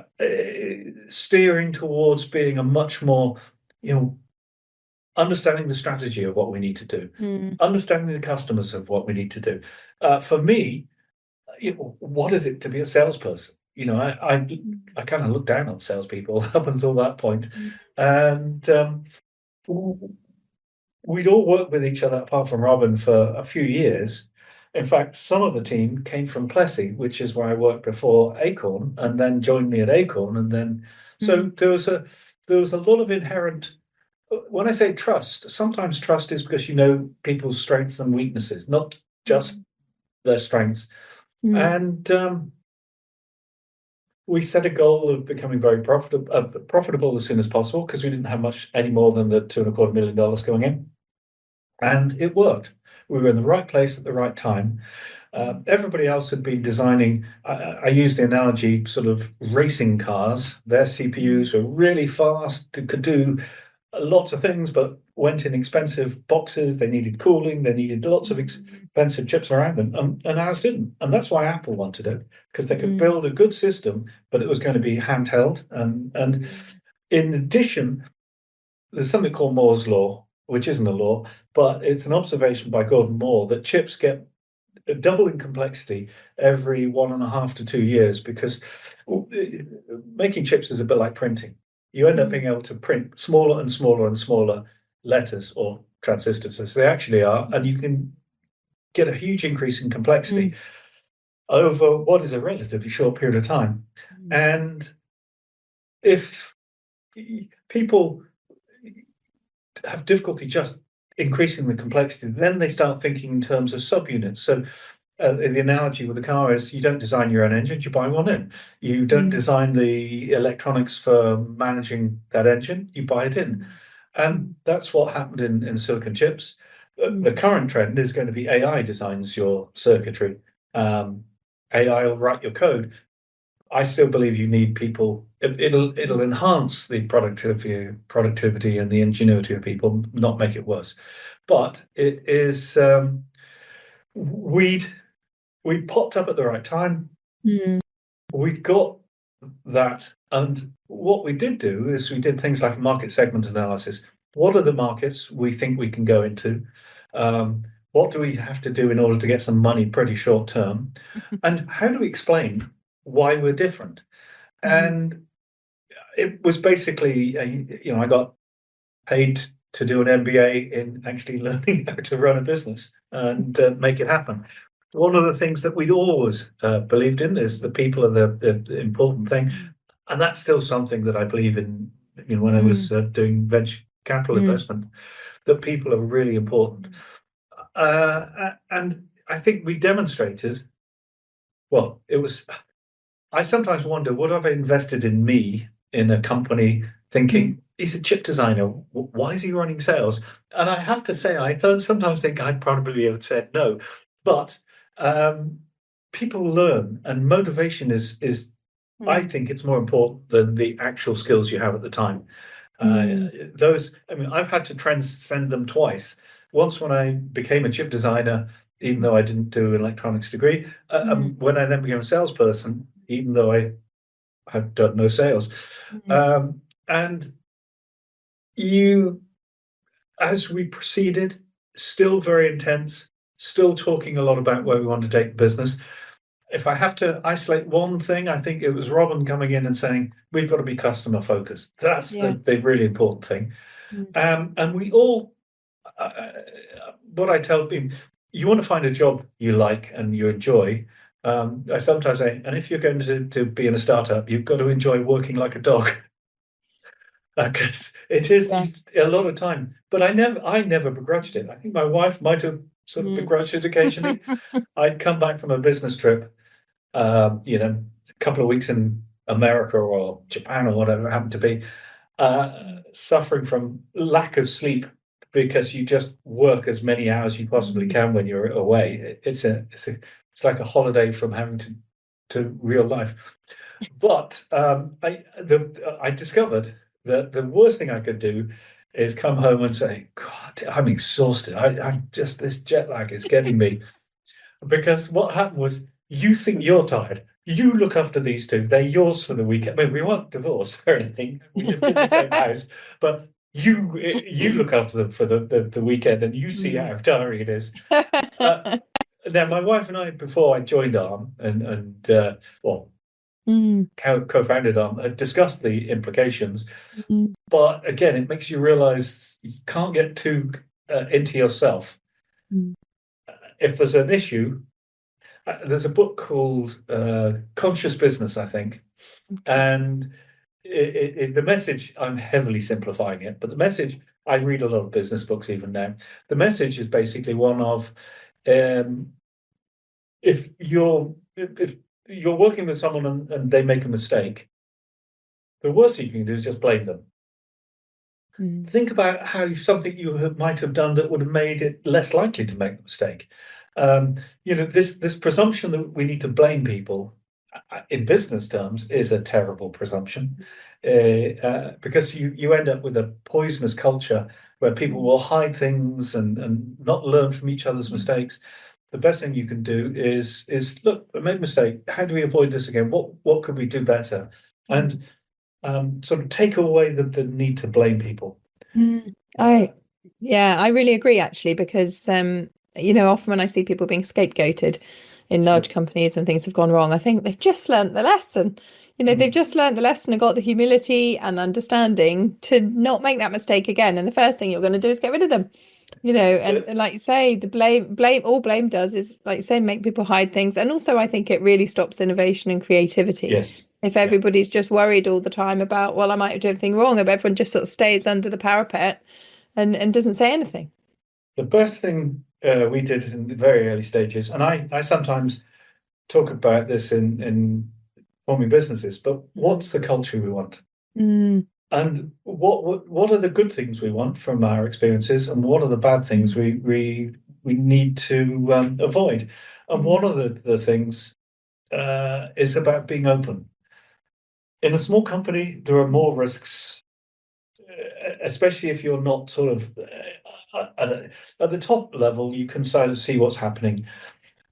steering towards being a much more, understanding the strategy of what we need to do, understanding the customers of what we need to do. For me, what is it to be a salesperson? I kind of looked down on salespeople up until that point, and we'd all worked with each other apart from Robin for a few years. In fact, some of the team came from Plessy, which is where I worked before Acorn, and then joined me at Acorn, and then so there was a lot of inherent. When I say trust, sometimes trust is because you know people's strengths and weaknesses, not just their strengths. And we set a goal of becoming very profitable as soon as possible, because we didn't have much any more than the $2.25 million going in, and it worked. We were in the right place at the right time. Everybody else had been designing. I used the analogy, sort of racing cars. Their CPUs were really fast, could do lots of things, but went in expensive boxes. They needed cooling. They needed lots of expensive chips around them, and ours didn't. And that's why Apple wanted it, because they could build a good system, but it was going to be handheld. And in addition, there's something called Moore's law, which isn't a law, but it's an observation by Gordon Moore that chips get double in complexity every 1.5 to 2 years, because making chips is a bit like printing. You end up being able to print smaller and smaller and smaller letters, or transistors as they actually are, and you can get a huge increase in complexity over what is a relatively short period of time. And if people have difficulty just increasing the complexity, then they start thinking in terms of subunits. So the analogy with the car is, you don't design your own engine, you buy one in. You don't design the electronics for managing that engine, you buy it in. And that's what happened in silicon chips. The current trend is going to be AI designs your circuitry. AI will write your code. I still believe you need people. It'll enhance the productivity and the ingenuity of people, not make it worse. But it is we popped up at the right time. We got that, and what we did do is we did things like market segment analysis. What are the markets we think we can go into? What do we have to do in order to get some money pretty short term? And how do we explain why we're different? And it was basically, I got paid to do an MBA in actually learning how to run a business and make it happen. One of the things that we'd always believed in is the people are the important thing, and that's still something that I believe in. When I was doing venture capital investment, that people are really important. And I think we demonstrated. Well, it was. I sometimes wonder, would I have invested in me in a company thinking he's a chip designer? Why is he running sales? And I have to say, sometimes think I'd probably have said no. But people learn, and motivation is I think it's more important than the actual skills you have at the time. I've had to transcend them twice. Once when I became a chip designer, even though I didn't do an electronics degree, when I then became a salesperson, even though I had done no sales. And as we proceeded, still very intense, still talking a lot about where we want to take the business. If I have to isolate one thing, I think it was Robin coming in and saying, we've got to be customer focused. That's the really important thing. And we all, what I tell people, you want to find a job you like and you enjoy. I sometimes say, and if you're going to be in a startup, you've got to enjoy working like a dog. Because it is a lot of time. But I never begrudged it. I think my wife might have sort of begrudged it occasionally. I'd come back from a business trip, a couple of weeks in America or Japan or whatever it happened to be, suffering from lack of sleep because you just work as many hours you possibly can when you're away. It's like a holiday from having to real life. But I discovered that the worst thing I could do is come home and say, God, I'm exhausted. I'm just, this jet lag is getting me. Because what happened was, you think you're tired. You look after these two. They're yours for the weekend. I mean, we weren't divorced or anything. We lived in the same house. But you look after them for the weekend, and you see how tiring it is. Now, my wife and I, before I joined ARM co-founded ARM, had discussed the implications. But again, it makes you realize you can't get too into yourself. If there's an issue, there's a book called Conscious Business, I think. And the message, I'm heavily simplifying it, but the message, I read a lot of business books even now. The message is basically one of, if you're working with someone and they make a mistake, the worst thing you can do is just blame them. Think about how something you might have done that would have made it less likely to make a mistake. This presumption that we need to blame people in business terms is a terrible presumption, because you end up with a poisonous culture where people will hide things and not learn from each other's mistakes. The best thing you can do is look, I made a mistake. How do we avoid this again? What could we do better? And sort of take away the need to blame people. I really agree, actually, because often when I see people being scapegoated in large companies when things have gone wrong, I think they've just learned the lesson. They've just learned the lesson and got the humility and understanding to not make that mistake again. And the first thing you're going to do is get rid of them. And like you say, the blame does is, like you say, make people hide things. And also, I think it really stops innovation and creativity. Yes. If everybody's just worried all the time about, well, I might have done everything wrong, if everyone just sort of stays under the parapet and doesn't say anything. The best thing we did in the very early stages, and I sometimes talk about this in forming businesses, but what's the culture we want? And what are the good things we want from our experiences, and what are the bad things we need to avoid? And one of the things is about being open. In a small company, there are more risks, especially if you're not sort of at the top level. You can sort of see what's happening.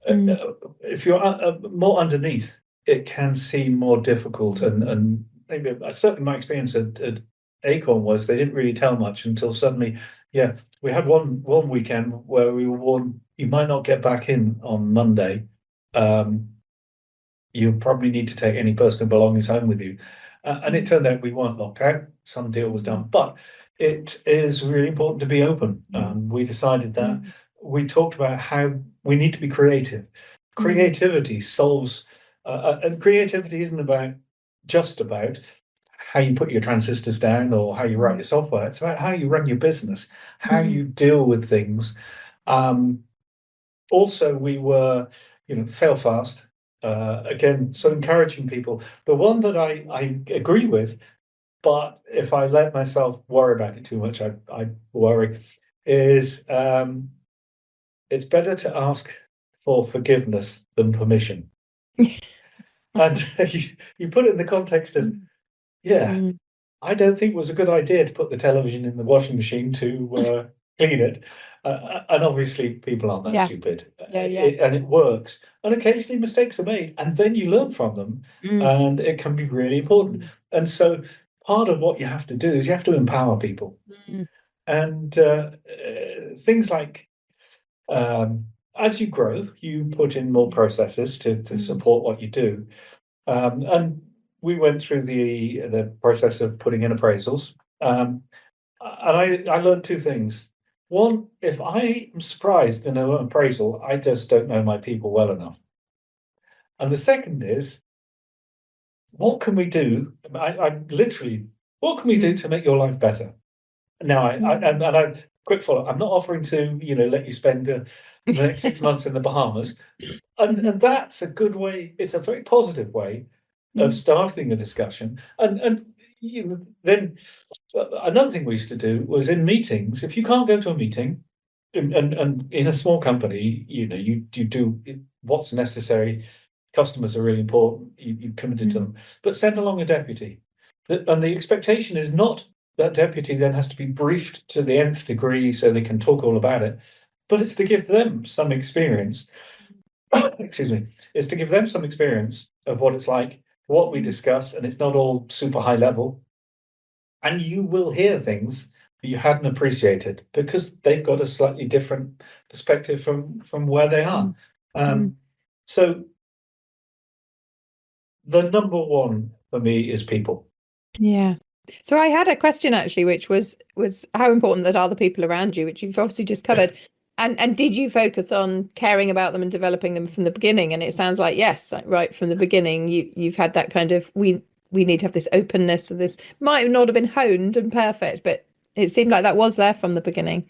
If you're more underneath, it can seem more difficult. And maybe certainly my experience at Acorn was they didn't really tell much until suddenly, we had one weekend where we were warned, you might not get back in on Monday. You probably need to take any personal belongings home with you. And it turned out we weren't locked out. Some deal was done. But it is really important to be open. We decided that. We talked about how we need to be creative. Creativity solves, and creativity isn't just about how you put your transistors down or how you write your software. It's about how you run your business, how you deal with things. Also, we were, fail fast. Again, so encouraging people. The one that I agree with, but if I let myself worry about it too much, I worry, is it's better to ask for forgiveness than permission. And you put it in the context of, I don't think it was a good idea to put the television in the washing machine to clean it. And obviously people aren't that stupid. And it works. And occasionally mistakes are made, and then you learn from them, and it can be really important. And so part of what you have to do is you have to empower people. And things like as you grow, you put in more processes to support what you do. And we went through the process of putting in appraisals. And I learned two things. One, if I am surprised in an appraisal, I just don't know my people well enough. And the second is, what can we do? I literally, what can we do to make your life better? Now, I quick follow. I'm not offering to, let you spend the next 6 months in the Bahamas, and that's a good way. It's a very positive way of starting a discussion. And then another thing we used to do was in meetings. If you can't go to a meeting, and in a small company, you do what's necessary. Customers are really important. You committed to them, but send along a deputy. And the expectation is not that deputy then has to be briefed to the nth degree so they can talk all about it, but it's to give them some experience. Excuse me. It's to give them some experience of what it's like, what we discuss, and it's not all super high level. And you will hear things that you hadn't appreciated because they've got a slightly different perspective from where they are. So the number one for me is people. Yeah. So I had a question actually, which was how important that are the people around you, which you've obviously just covered. And did you focus on caring about them and developing them from the beginning? And it sounds like yes, right from the beginning, you've had that kind of we need to have this openness. This might not have been honed and perfect, but it seemed like that was there from the beginning.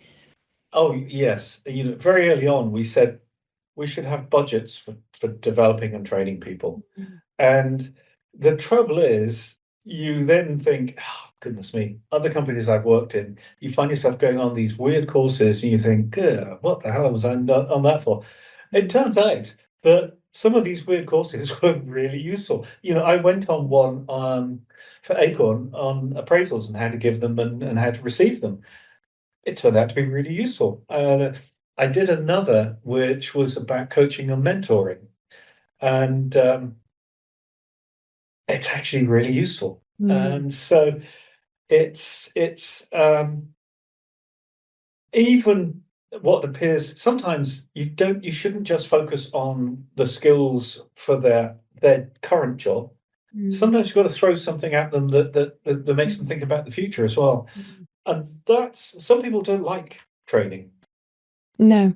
Oh yes, very early on we said we should have budgets for developing and training people. And the trouble is, you then think, oh, goodness me, other companies I've worked in, you find yourself going on these weird courses and you think, what the hell was I on that for? It turns out that some of these weird courses were really useful. I went on one for Acorn on appraisals and how to give them and how to receive them. It turned out to be really useful. I did another which was about coaching and mentoring. And it's actually really useful. And so it's even what appears sometimes you shouldn't just focus on the skills for their current job. Sometimes you've got to throw something at them that makes them think about the future as well. And that's some people don't like training. No.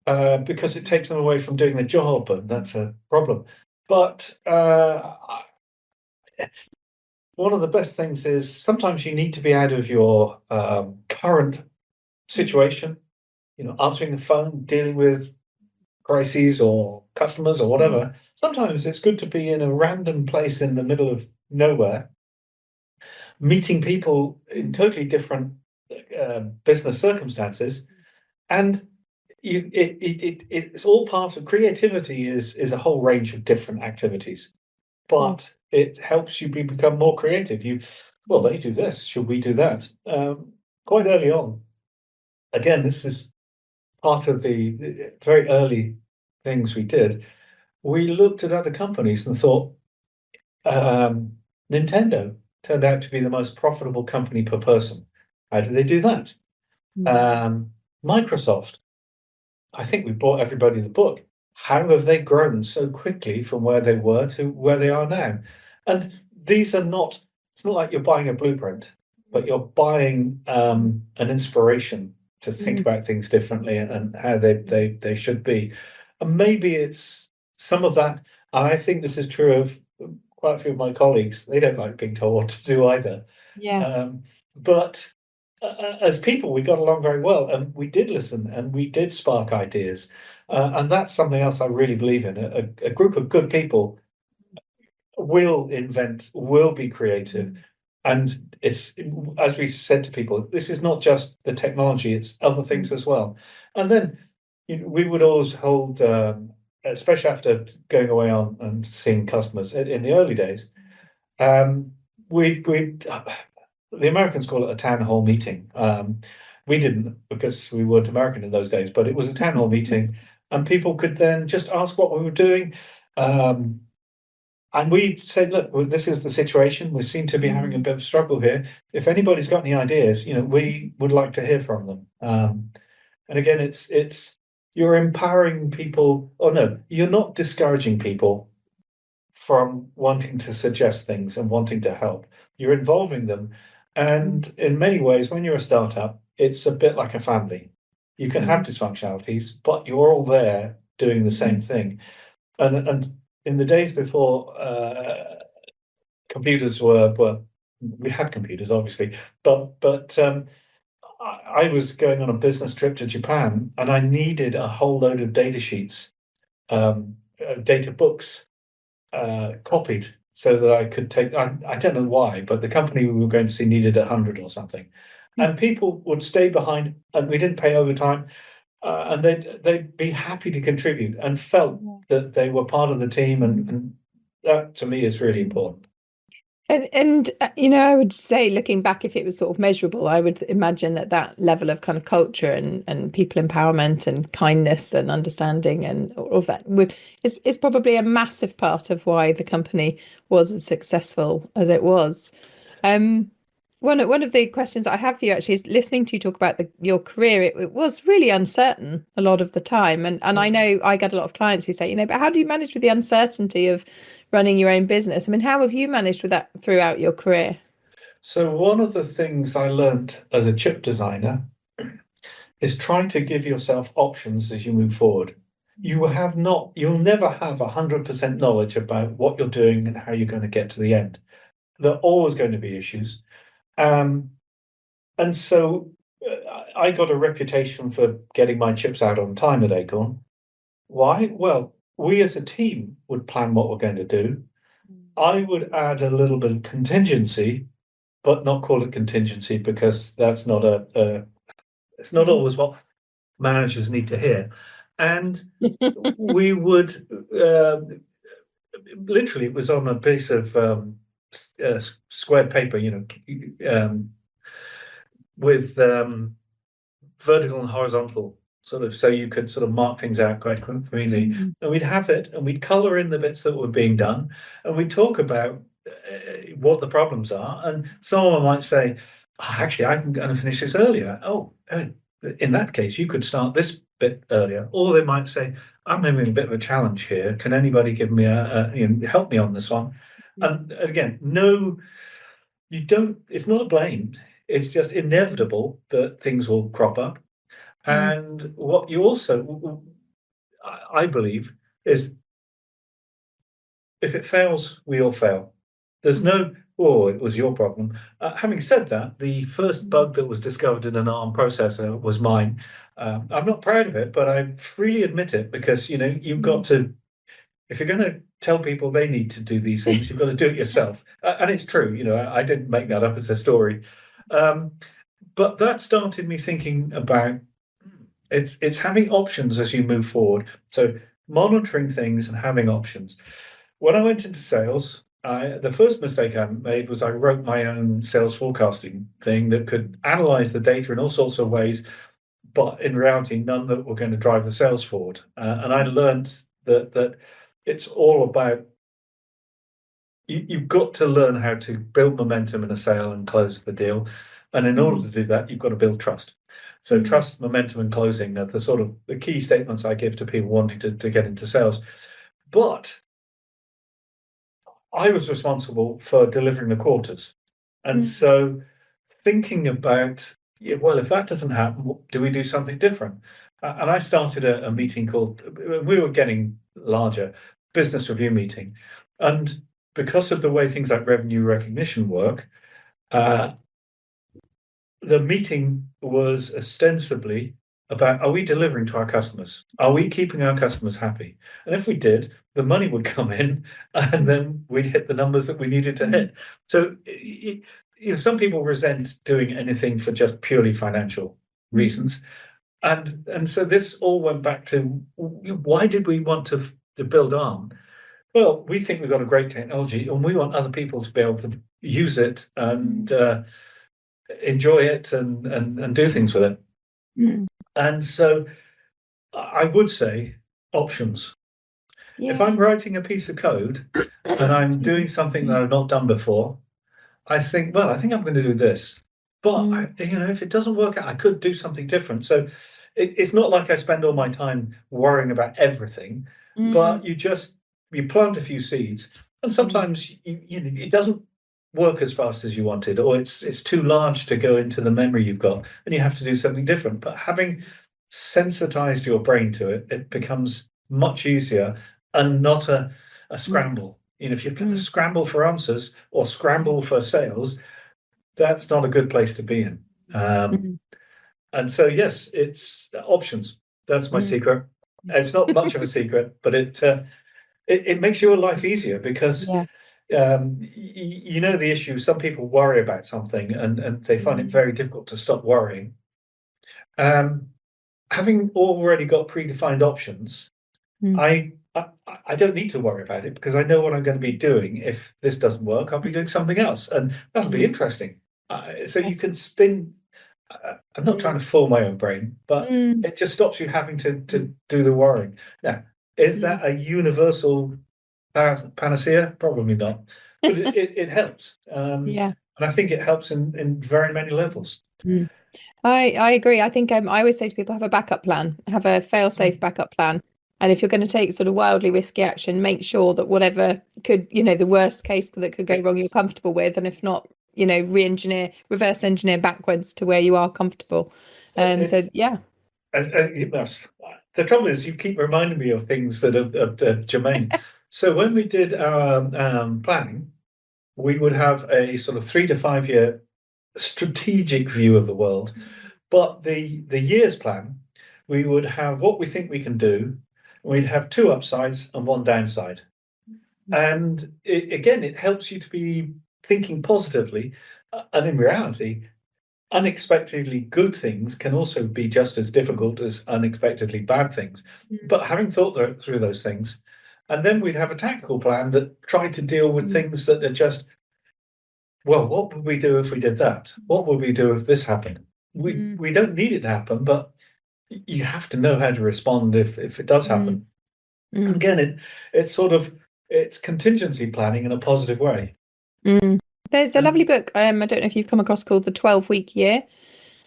Because it takes them away from doing the job, and that's a problem. But one of the best things is sometimes you need to be out of your current situation, answering the phone, dealing with crises or customers or whatever. Sometimes it's good to be in a random place in the middle of nowhere, meeting people in totally different business circumstances, and it's all part of creativity. Is a whole range of different activities, but it helps you become more creative. They do this, should we do that? Quite early on. Again, this is part of the very early things we did. We looked at other companies and thought, Nintendo turned out to be the most profitable company per person. How did they do that? Microsoft, I think we bought everybody the book. How have they grown so quickly from where they were to where they are now? And these are not, it's not like you're buying a blueprint, but you're buying an inspiration to think about things differently and how they should be. And maybe it's some of that. And I think this is true of quite a few of my colleagues. They don't like being told what to do either. But as people, we got along very well, and we did listen and we did spark ideas. And that's something else I really believe in. A group of good people will invent, will be creative. And it's, as we said to people, this is not just the technology, it's other things as well. And then we would always hold, especially after going away on and seeing customers in the early days, the Americans call it a town hall meeting. We didn't, because we weren't American in those days, but it was a town hall meeting, and people could then just ask what we were doing. And we said, look, well, this is the situation. We seem to be having a bit of struggle here. If anybody's got any ideas, we would like to hear from them. And again, it's you're empowering people. Oh no, you're not discouraging people from wanting to suggest things and wanting to help. You're involving them. And in many ways, when you're a startup, it's a bit like a family. You can have dysfunctionalities, but you're all there doing the same thing. And in the days before computers were we had computers obviously, but I was going on a business trip to Japan and I needed a whole load of data sheets, data books copied so that I could take. I don't know why, but the company we were going to see needed 100 or something, and people would stay behind, and we didn't pay overtime. And they'd be happy to contribute and felt that they were part of the team, and that to me is really important. And I would say, looking back, if it was sort of measurable, I would imagine that level of kind of culture and people empowerment and kindness and understanding and all of that is probably a massive part of why the company was as successful as it was. One of the questions I have for you actually is listening to you talk about your career. It was really uncertain a lot of the time, and I know I get a lot of clients who say, but how do you manage with the uncertainty of running your own business? I mean, how have you managed with that throughout your career? So one of the things I learned as a chip designer is try to give yourself options as you move forward. You'll never have 100% knowledge about what you're doing and how you're going to get to the end. There are always going to be issues. And so I got a reputation for getting my chips out on time at Acorn. Why? Well, we as a team would plan what we're going to do. I would add a little bit of contingency, but not call it contingency because that's not it's not always what managers need to hear. And we would literally, it was on a piece of square paper, with vertical and horizontal sort of, so you could sort of mark things out quite conveniently. And we'd have it and we'd color in the bits that were being done and we'd talk about what the problems are. And someone might say, actually, I'm going to finish this earlier. In that case, you could start this bit earlier. Or they might say, I'm having a bit of a challenge here. Can anybody give me help me on this one? And again, no, you don't, it's not a blame. It's just inevitable that things will crop up. And what you also, I believe, is if it fails, we all fail. There's no, it was your problem. Having said that, the first bug that was discovered in an ARM processor was mine. I'm not proud of it, but I freely admit it because, you've got to, if you're going to tell people they need to do these things, you've got to do it yourself. And it's true, I didn't make that up as a story. But that started me thinking about it's having options as you move forward. So monitoring things and having options. When I went into sales, the first mistake I made was I wrote my own sales forecasting thing that could analyze the data in all sorts of ways, but in reality, none that were going to drive the sales forward. And I learned that it's all about you've got to learn how to build momentum in a sale and close the deal. And in order to do that, you've got to build trust. So trust, momentum, and closing are the sort of the key statements I give to people wanting to get into sales. But I was responsible for delivering the quarters. And so thinking about, if that doesn't happen, do we do something different? And I started a meeting called, we were getting larger, business review meeting. And because of the way things like revenue recognition work, the meeting was ostensibly about, are we delivering to our customers? Are we keeping our customers happy? And if we did, the money would come in and then we'd hit the numbers that we needed to hit. So, some people resent doing anything for just purely financial reasons. And so this all went back to, why did we want to build ARM? Well, we think we've got a great technology and we want other people to be able to use it and enjoy it and do things with it. And so I would say options. If I'm writing a piece of code and I'm doing something that I've not done before, I think, well, I think I'm going to do this. But if it doesn't work out, I could do something different. So it's not like I spend all my time worrying about everything, but you plant a few seeds, and sometimes it doesn't work as fast as you wanted, or it's too large to go into the memory you've got, and you have to do something different. But having sensitized your brain to it, it becomes much easier and not a scramble. If you scramble for answers or scramble for sales, that's not a good place to be in. And so, yes, it's options. That's my secret. It's not much of a secret, but it makes your life easier because the issue. Some people worry about something and they find it very difficult to stop worrying. Having already got predefined options, I don't need to worry about it because I know what I'm going to be doing. If this doesn't work, I'll be doing something else, and that'll be interesting. So you can spin. I'm not trying to fool my own brain, but it just stops you having to do the worrying. Now, is that a universal panacea? Probably not, but it helps. And I think it helps in very many levels. I agree. I think I always say to people, have a backup plan, have a fail-safe backup plan. And if you're going to take sort of wildly risky action, make sure that whatever could, the worst case that could go wrong, you're comfortable with. And if not, reverse engineer backwards to where you are comfortable. The trouble is, you keep reminding me of things that are germane. So when we did our planning, we would have a sort of 3 to 5 year strategic view of the world. But the year's plan, we would have what we think we can do. We'd have 2 upsides and 1 downside. And it helps you to be thinking positively. And in reality, unexpectedly good things can also be just as difficult as unexpectedly bad things. But having thought through those things, and then we'd have a tactical plan that tried to deal with things that are just, well, what would we do if we did that? What would we do if this happened? We don't need it to happen, but you have to know how to respond if it does happen. And again, it's contingency planning in a positive way. There's a lovely book, I don't know if you've come across, called The 12-Week Year.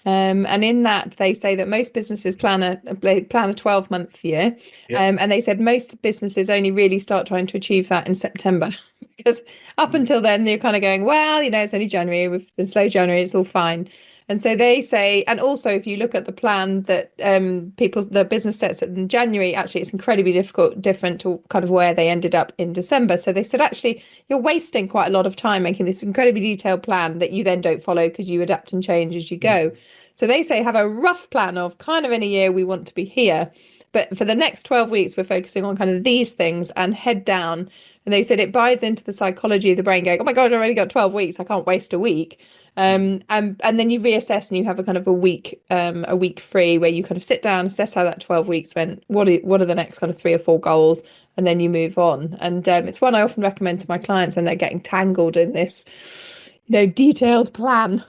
And in that, they say that most businesses plan a 12-month year. And they said most businesses only really start trying to achieve that in September. Because up until then, they're kind of going, well, it's only January, we've been slow January, it's all fine. And so they say, and also if you look at the plan that the business sets in January, actually it's incredibly different to kind of where they ended up in December. So they said, actually, you're wasting quite a lot of time making this incredibly detailed plan that you then don't follow because you adapt and change as you go. So they say, have a rough plan of kind of in a year, we want to be here. But for the next 12 weeks, we're focusing on kind of these things and head down. And they said it buys into the psychology of the brain going, oh my God, I've already got 12 weeks. I can't waste a week. And then you reassess and you have a kind of a week free where you kind of sit down, assess how that 12 weeks went. What are the next kind of 3 or 4 goals? And then you move on. And it's one I often recommend to my clients when they're getting tangled in this, detailed plan.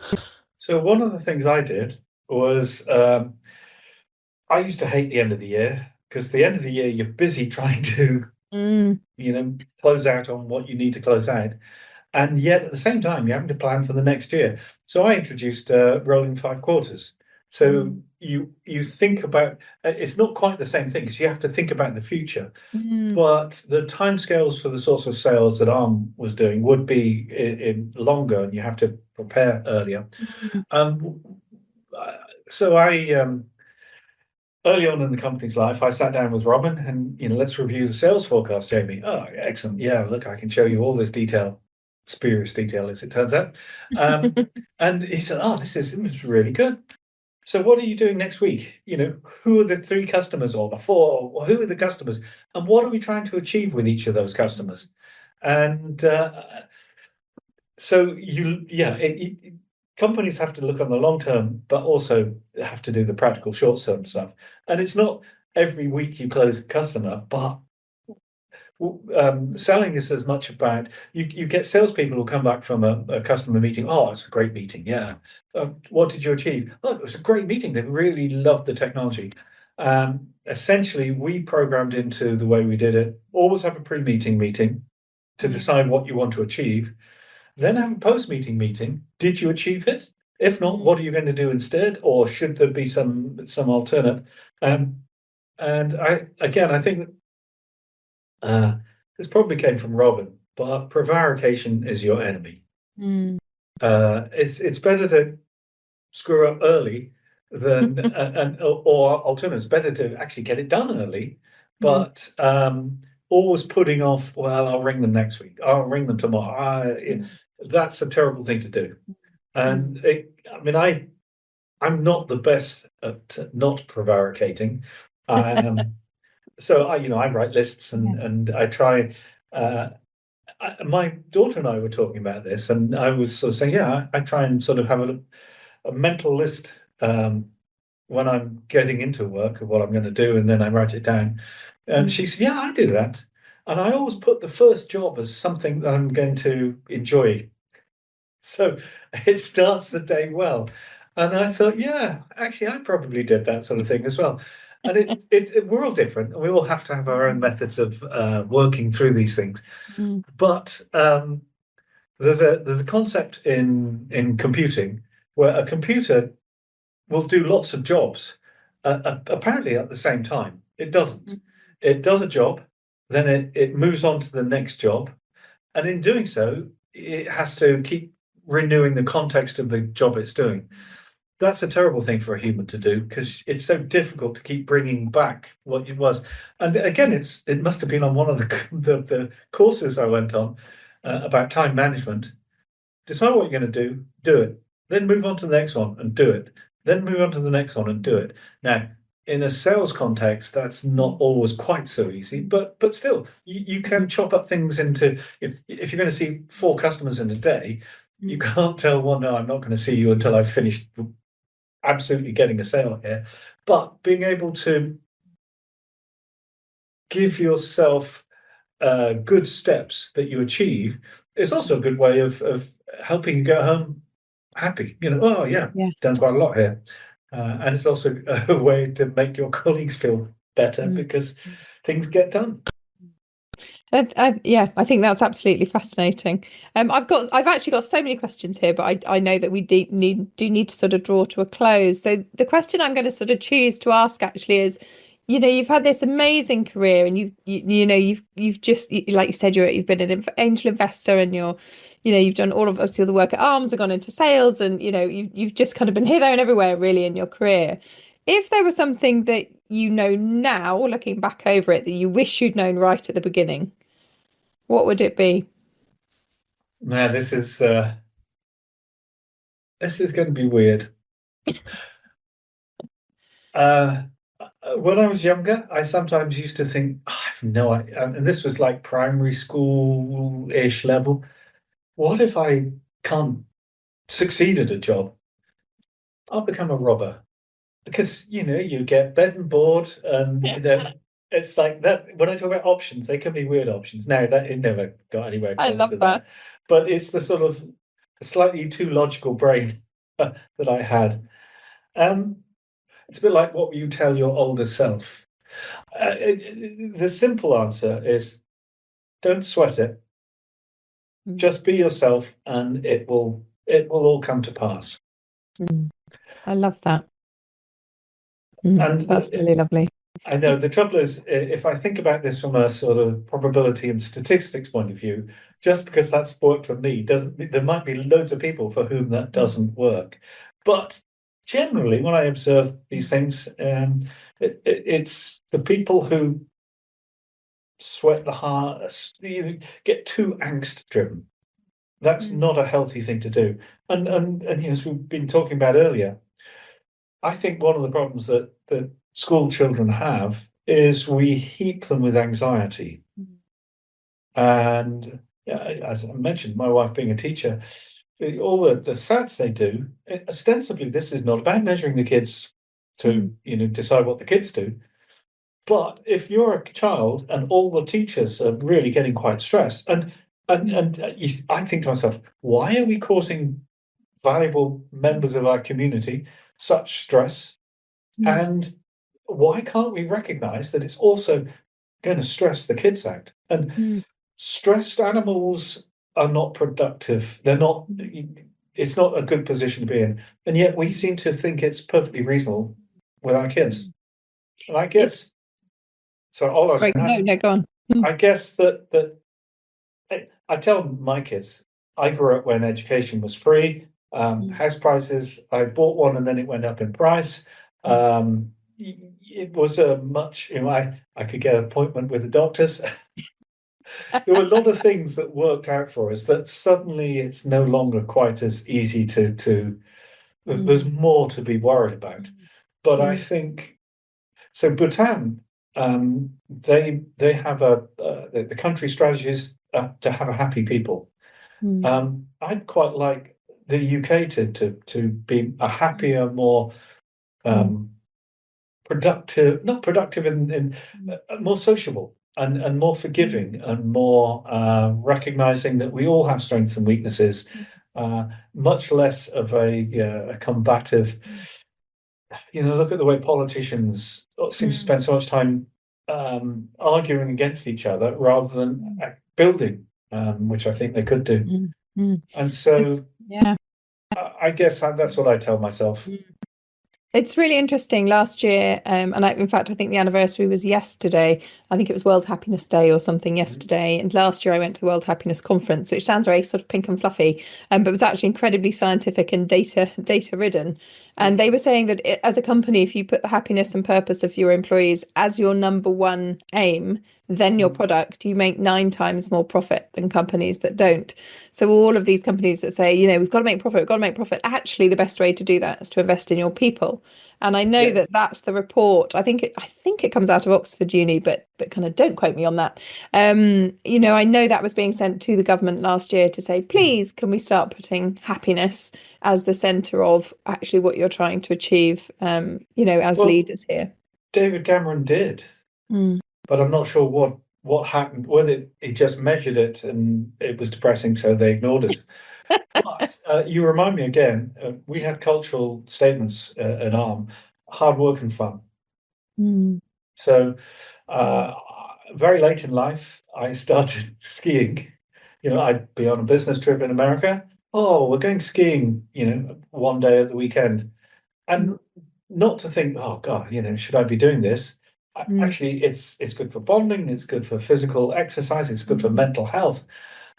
So one of the things I did was I used to hate the end of the year because the end of the year you're busy trying to close out on what you need to close out. And yet, at the same time, you're having to plan for the next year. So I introduced rolling 5 quarters. So you think about, it's not quite the same thing because you have to think about the future. But the timescales for the sorts of sales that ARM was doing would be in longer, and you have to prepare earlier. So I early on in the company's life, I sat down with Robin and let's review the sales forecast, Jamie. Oh, excellent! Yeah, look, I can show you all this detail. Spurious detail, as it turns out. And he said, oh, this is really good. So what are you doing next week? Who are the 3 customers or the 4? Or who are the customers? And what are we trying to achieve with each of those customers? And companies have to look on the long term, but also have to do the practical short term stuff. And it's not every week you close a customer, but selling is as much about you get salespeople who come back from a customer meeting. Oh, it's a great meeting. Yeah. What did you achieve? Oh, it was a great meeting. They really loved the technology. Essentially, we programmed into the way we did it, always have a pre-meeting meeting to decide what you want to achieve, then have a post-meeting meeting. Did you achieve it? If not, what are you going to do instead? Or should there be some alternate? And I think this probably came from Robin, but prevarication is your enemy. It's better to screw up early than or alternatives, better to actually get it done early, but always putting off, well, I'll ring them next week, I'll ring them tomorrow. That's a terrible thing to do. And I'm not the best at not prevaricating. So I write lists and I try. My daughter and I were talking about this, and I was sort of saying, I try and sort of have a mental list when I'm getting into work of what I'm going to do, and then I write it down. And she said, I do that. And I always put the first job as something that I'm going to enjoy. So it starts the day well. And I thought, actually, I probably did that sort of thing as well. And we're all different, and we all have to have our own methods of working through these things. But there's a concept in computing where a computer will do lots of jobs apparently at the same time. It doesn't. It does a job, then it moves on to the next job, and in doing so, it has to keep renewing the context of the job it's doing. That's a terrible thing for a human to do, because it's so difficult to keep bringing back what it was. And again, it must have been on one of the courses I went on about time management. Decide what you're going to do it, then move on to the next one and do it, then move on to the next one and do it. Now, in a sales context, that's not always quite so easy, but still, you can chop up things into. If you're going to see 4 customers in a day, you can't tell one, no, I'm not going to see you until I've finished absolutely getting a sale here. But being able to give yourself good steps that you achieve is also a good way of helping you go home happy. Done quite a lot here. And it's also a way to make your colleagues feel better because things get done. I think that's absolutely fascinating. I've actually got so many questions here, but I know that we do need to sort of draw to a close. So the question I'm going to sort of choose to ask actually is, you've had this amazing career, and you've just, like you said, you've been an angel investor, and you've done all of the work at Arms and gone into sales, and you've just kind of been here, there, and everywhere really in your career. If there was something that now, looking back over it, that you wish you'd known right at the beginning, what would it be? Man, this is going to be weird. When I was younger, I sometimes used to think, I have no idea, and this was like primary school-ish level. What if I can't succeed at a job? I'll become a robber, because you get bed and board, and it's like that. When I talk about options, they can be weird options. Now that it never got anywhere close I love to that. But it's the sort of slightly too logical brain that I had. It's a bit like what you tell your older self. The simple answer is, don't sweat it. Just be yourself, and it will all come to pass. I love that. And that's really lovely. I know the trouble is, if I think about this from a sort of probability and statistics point of view, just because that's worked for me there might be loads of people for whom that doesn't work. But generally, when I observe these things, it's the people who sweat the hardest, get too angst driven. That's not a healthy thing to do. And as we've been talking about earlier, I think one of the problems that school children have is we heap them with anxiety. And as I mentioned, my wife being a teacher, all the SATs they do, ostensibly this is not about measuring the kids to decide what the kids do. But if you're a child and all the teachers are really getting quite stressed, and I think to myself, why are we causing valuable members of our community such stress? And why can't we recognize that it's also going to stress the kids out? And stressed animals are not productive. They're not, it's not a good position to be in. And yet we seem to think it's perfectly reasonable with our kids. And I guess, so all I was Sorry, no, go on. I guess that I tell my kids, I grew up when education was free. House prices, I bought one and then it went up in price. It was a much, I could get an appointment with the doctors. There were a lot of things that worked out for us that suddenly it's no longer quite as easy to there's more to be worried about. But I think, so Bhutan, they have the country strategy is to have a happy people. I'd quite like the UK to be a happier, more productive, not productive in more sociable and more forgiving and more recognizing that we all have strengths and weaknesses, much less of a combative. Look at the way politicians seem to spend so much time arguing against each other rather than building, which I think they could do. And so, yeah, I guess that's what I tell myself. It's really interesting. Last year, and in fact, I think the anniversary was yesterday. I think it was World Happiness Day or something yesterday. And last year I went to the World Happiness Conference, which sounds very sort of pink and fluffy, but was actually incredibly scientific and data ridden. And they were saying that as a company, if you put the happiness and purpose of your employees as your number one aim, then your product, you make 9 times more profit than companies that don't. So all of these companies that say, we've got to make profit, actually the best way to do that is to invest in your people. And I know that that's the report. I think it comes out of Oxford Uni, but kind of don't quote me on that. I know that was being sent to the government last year to say, please, can we start putting happiness as the centre of actually what you're trying to achieve, as leaders here. David Cameron did. But I'm not sure what happened, whether he just measured it and it was depressing, so they ignored it. But you remind me again, we had cultural statements at ARM, hard work and fun. So very late in life, I started skiing. I'd be on a business trip in America. Oh, we're going skiing, one day at the weekend. And not to think, oh God, should I be doing this? Actually, it's good for bonding, it's good for physical exercise, it's good for mental health.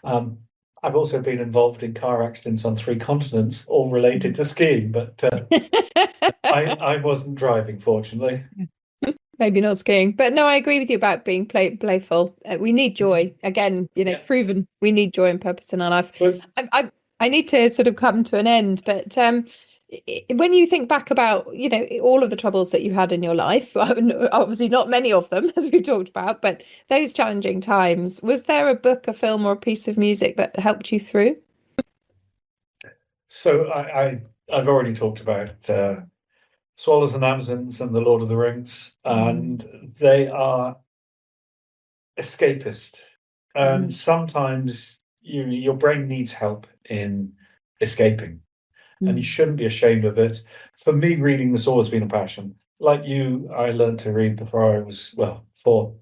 I've also been involved in car accidents on 3 continents, all related to skiing, but I wasn't driving, fortunately. Maybe not skiing, but no, I agree with you about being playful. We need joy. Again, proven we need joy and purpose in our life. But I need to sort of come to an end, but when you think back about, all of the troubles that you had in your life, obviously not many of them, as we talked about, but those challenging times, was there a book, a film, or a piece of music that helped you through? So I've already talked about Swallows and Amazons and The Lord of the Rings, and they are escapist. And sometimes your brain needs help in escaping. And you shouldn't be ashamed of it. For me, reading has always been a passion. Like you, I learned to read before I was, 4.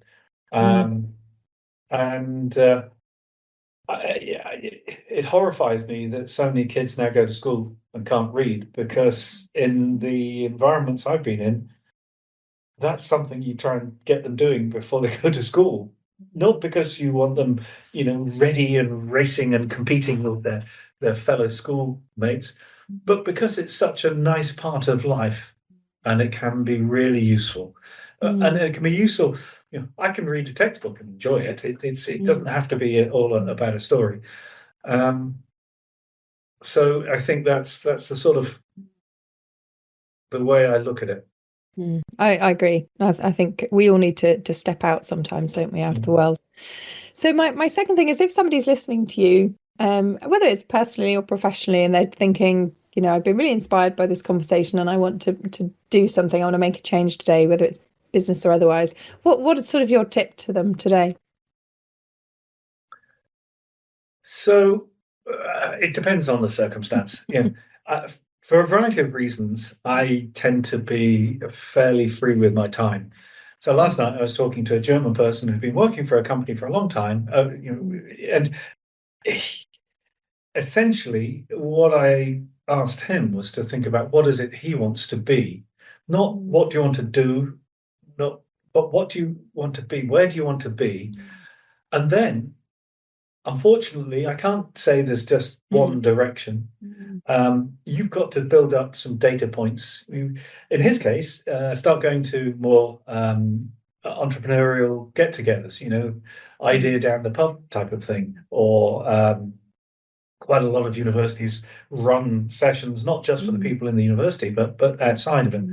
It horrifies me that so many kids now go to school and can't read, because in the environments I've been in, that's something you try and get them doing before they go to school. Not because you want them, ready and racing and competing with their fellow schoolmates, but because it's such a nice part of life and it can be really useful. And it can be useful. I can read a textbook and enjoy it. It doesn't have to be all about a story. So I think that's the sort of the way I look at it. I agree. I think we all need to step out sometimes, don't we, out of the world. So my second thing is, if somebody's listening to you, whether it's personally or professionally, and they're thinking, I've been really inspired by this conversation and I want to do something, I want to make a change today, whether it's business or otherwise, what is sort of your tip to them today? So it depends on the circumstance. For a variety of reasons, I tend to be fairly free with my time. So last night I was talking to a German person who'd been working for a company for a long time, and essentially what I asked him was to think about what is it he wants to be, not what do you want to do, not but what do you want to be, where do you want to be, and then unfortunately I can't say there's just one direction. You've got to build up some data points. In his case, start going to more entrepreneurial get-togethers, idea down the pub type of thing, or quite a lot of universities run sessions, not just for the people in the university, but outside of it.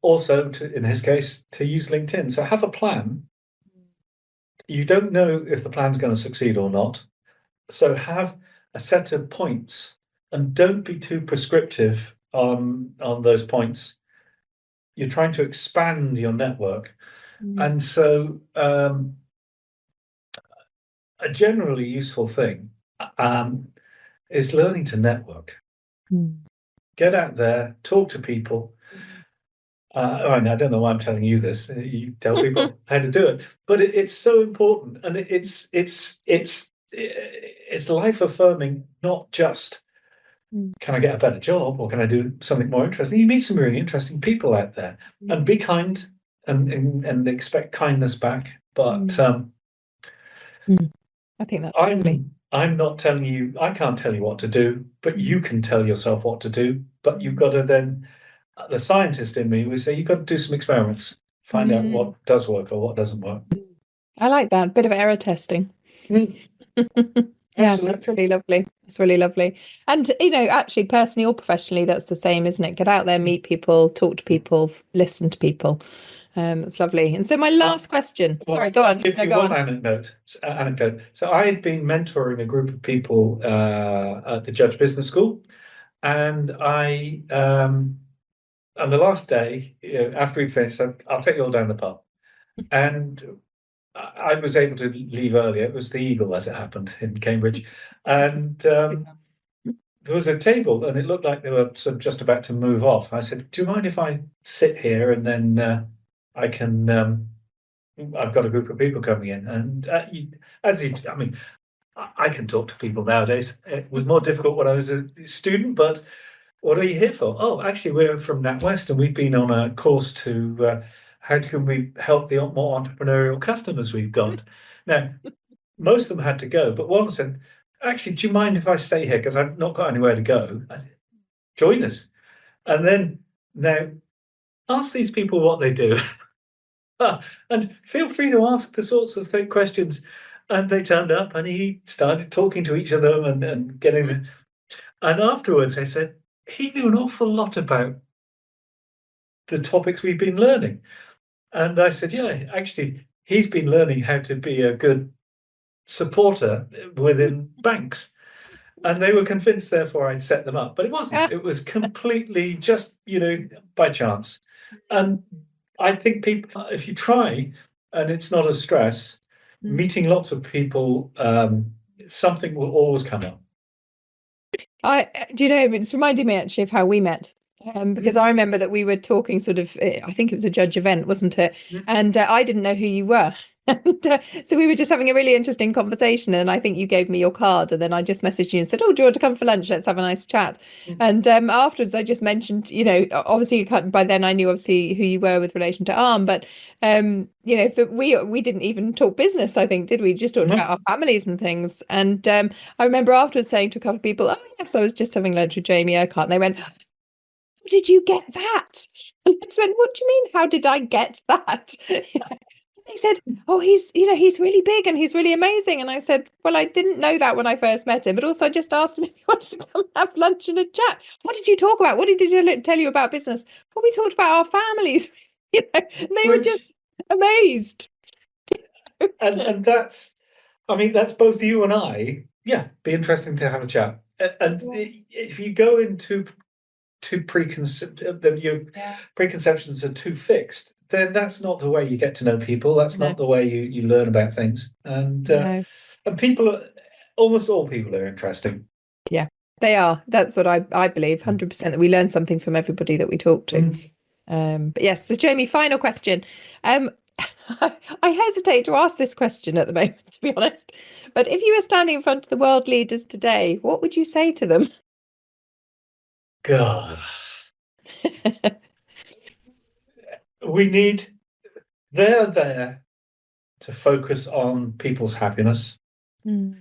Also, in his case, to use LinkedIn. So have a plan. You don't know if the plan's going to succeed or not. So have a set of points and don't be too prescriptive on those points. You're trying to expand your network. And so a generally useful thing is learning to network. Get out there, talk to people. I don't know why I'm telling you this. You tell people how to do it, but it's so important, and it's life affirming. Not just can I get a better job or can I do something more interesting. You meet some really interesting people out there, and be kind and expect kindness back. But I think that's lovely. I'm not telling you. I can't tell you what to do, but you can tell yourself what to do. But you've got to then. The scientist in me would say you've got to do some experiments, find out what does work or what doesn't work. I like that bit of error testing. Yeah, that's really lovely. It's really lovely. And, actually personally or professionally, that's the same, isn't it? Get out there, meet people, talk to people, listen to people. It's lovely. And so my last question, sorry, go on. I'll give you one anecdote. So I had been mentoring a group of people at the Judge Business School, and on the last day, after we finished, I'll take you all down the pub. And I was able to leave earlier. It was the Eagle, as it happened, in Cambridge. And there was a table, and it looked like they were sort of just about to move off. I said, do you mind if I sit here, and then I can... I've got a group of people coming in. And I can talk to people nowadays. It was more difficult when I was a student, but... What are you here for? Oh, actually, we're from NatWest, and we've been on a course to how can we help the more entrepreneurial customers we've got. Now, most of them had to go, but one said, actually, do you mind if I stay here? Because I've not got anywhere to go. I said, join us. And then now ask these people what they do. And feel free to ask the sorts of questions. And they turned up, and he started talking to each of them and getting them. And afterwards, they said, he knew an awful lot about the topics we've been learning. And I said, yeah, actually, he's been learning how to be a good supporter within banks. And they were convinced, therefore, I'd set them up. But it wasn't. It was completely just, by chance. And I think people, if you try, and it's not a stress, meeting lots of people, something will always come up. It's reminding me actually of how we met, because I remember that we were talking sort of, I think it was a judge event, wasn't it? And I didn't know who you were. And so we were just having a really interesting conversation, and I think you gave me your card, and then I just messaged you and said, oh, do you want to come for lunch? Let's have a nice chat. And afterwards I just mentioned, obviously by then I knew obviously who you were with relation to ARM, but we didn't even talk business, I think, did we? Just talked about our families and things. And I remember afterwards saying to a couple of people, oh yes, I was just having lunch with Jamie Urquhart, and they went, how did you get that? And I just went, what do you mean, how did I get that? They said, oh, he's really big and he's really amazing. And I said, well, I didn't know that when I first met him, but also I just asked him if he wanted to come have lunch and a chat. What did you talk about? What did he tell you about business? Well, we talked about our families. And they were just amazed. And that's both you and I. Yeah, be interesting to have a chat. And if you go into your preconceptions are too fixed, then that's not the way you get to know people. That's not the way you learn about things. And people, almost all people are interesting. Yeah. They are. That's what I believe, 100%, that we learn something from everybody that we talk to. But yes, so Jamie, final question. I hesitate to ask this question at the moment, to be honest. But if you were standing in front of the world leaders today, what would you say to them? God, they're there to focus on people's happiness. They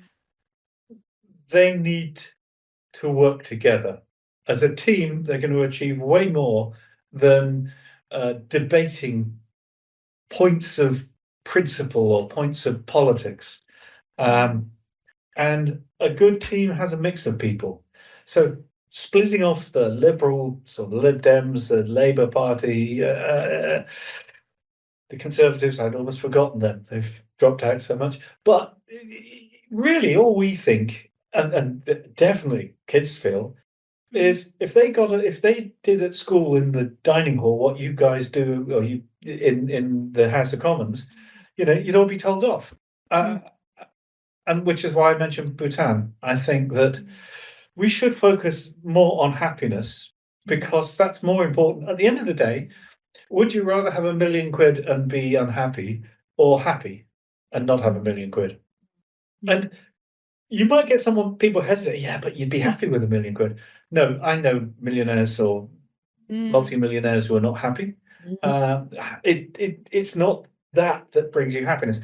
need to work together. As a team, they're going to achieve way more than debating points of principle or points of politics. And a good team has a mix of people. So splitting off the Liberals or the Lib Dems, the Labour Party, the Conservatives, I'd almost forgotten them. They've dropped out so much. But really, all we think, and definitely kids feel, is if they did at school in the dining hall what you guys do, or you in the House of Commons, you'd all be told off. And which is why I mentioned Bhutan. I think that we should focus more on happiness, because that's more important. At the end of the day, would you rather have £1 million and be unhappy, or happy and not have £1 million? And you might get people hesitate. Yeah, but you'd be happy with £1 million. No, I know millionaires or multimillionaires who are not happy. It's not that brings you happiness.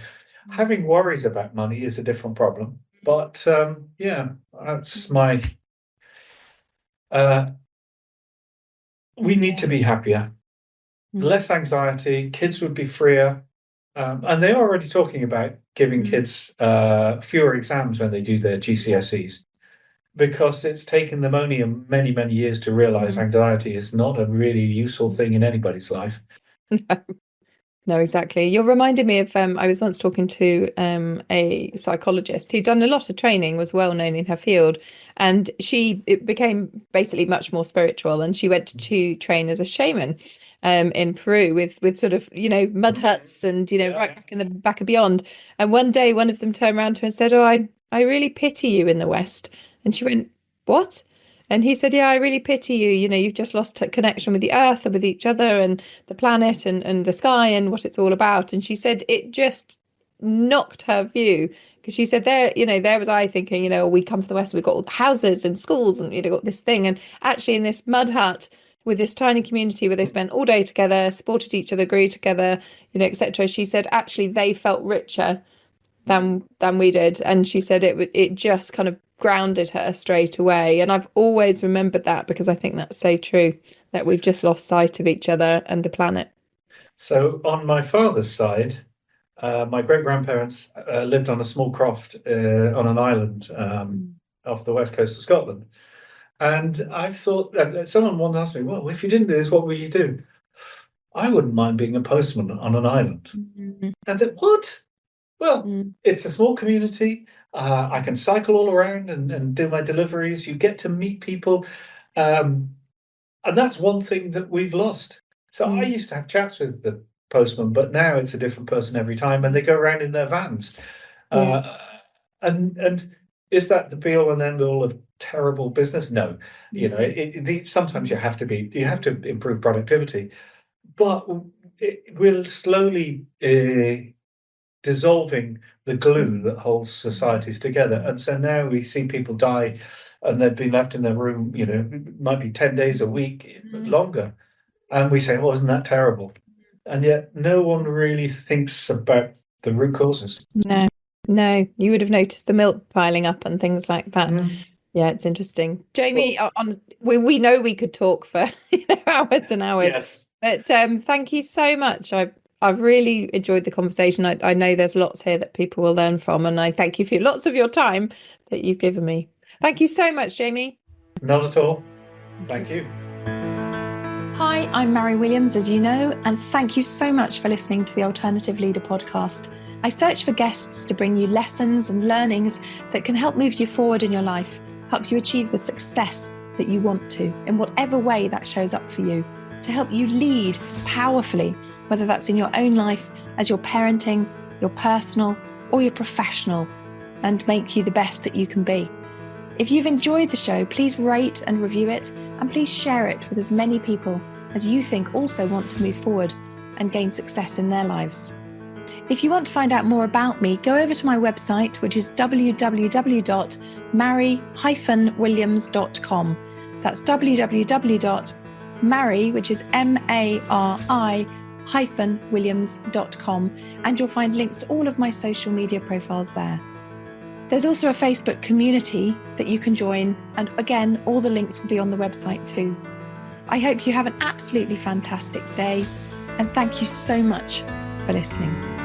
Having worries about money is a different problem. But that's my. We need to be happier, less anxiety. Kids would be freer. And they're already talking about giving kids fewer exams when they do their GCSEs, because it's taken them only many, many years to realize anxiety is not a really useful thing in anybody's life. No, exactly. You're reminding me of, I was once talking to a psychologist who'd done a lot of training, was well known in her field, and it became basically much more spiritual, and she went to train as a shaman in Peru with sort of, mud huts and, right back in the back of beyond. And one day one of them turned around to her and said, "Oh, I really pity you in the West." And she went, "What?" And he said, "Yeah, I really pity you. You've just lost connection with the earth and with each other and the planet and the sky and what it's all about." And she said it just knocked her view, because she said there was I thinking, we come from the West, we've got all the houses and schools and, got this thing. And actually in this mud hut with this tiny community where they spent all day together, supported each other, grew together, etc. She said actually they felt richer than we did. And she said it just kind of grounded her straight away. And I've always remembered that, because I think that's so true, that we've just lost sight of each other and the planet. So on my father's side, my great-grandparents lived on a small croft on an island off the west coast of Scotland. And I've thought, someone once asked me, well, if you didn't do this, what would you do? I wouldn't mind being a postman on an island. And I thought, what? Well, it's a small community. I can cycle all around and do my deliveries. You get to meet people. And that's one thing that we've lost. So I used to have chats with the postman, but now it's a different person every time, and they go around in their vans. And is that the be all and end all of terrible business? No. Sometimes you have to improve productivity, but we're slowly dissolving the glue that holds societies together. And so now we see people die and they've been left in their room, it might be 10 days a week, longer. And we say, oh, isn't that terrible? And yet no one really thinks about the root causes. No, you would have noticed the milk piling up and things like that. Yeah, it's interesting. Jamie, we know we could talk for hours and hours. Yes. But thank you so much. I've really enjoyed the conversation. I know there's lots here that people will learn from, and I thank you for lots of your time that you've given me. Thank you so much, Jamie. Not at all. Thank you. Hi, I'm Mary Williams, as you know, and thank you so much for listening to the Alternative Leader podcast. I search for guests to bring you lessons and learnings that can help move you forward in your life, help you achieve the success that you want to, in whatever way that shows up for you, to help you lead powerfully, whether that's in your own life, as your parenting, your personal, or your professional, and make you the best that you can be. If you've enjoyed the show, please rate and review it, and please share it with as many people as you think also want to move forward and gain success in their lives. If you want to find out more about me, go over to my website, which is www.mari-williams.com. That's www.mari, which is MARI-williams.com, and you'll find links to all of my social media profiles there. There's also a Facebook community that you can join, and again, all the links will be on the website too. I hope you have an absolutely fantastic day, and thank you so much for listening.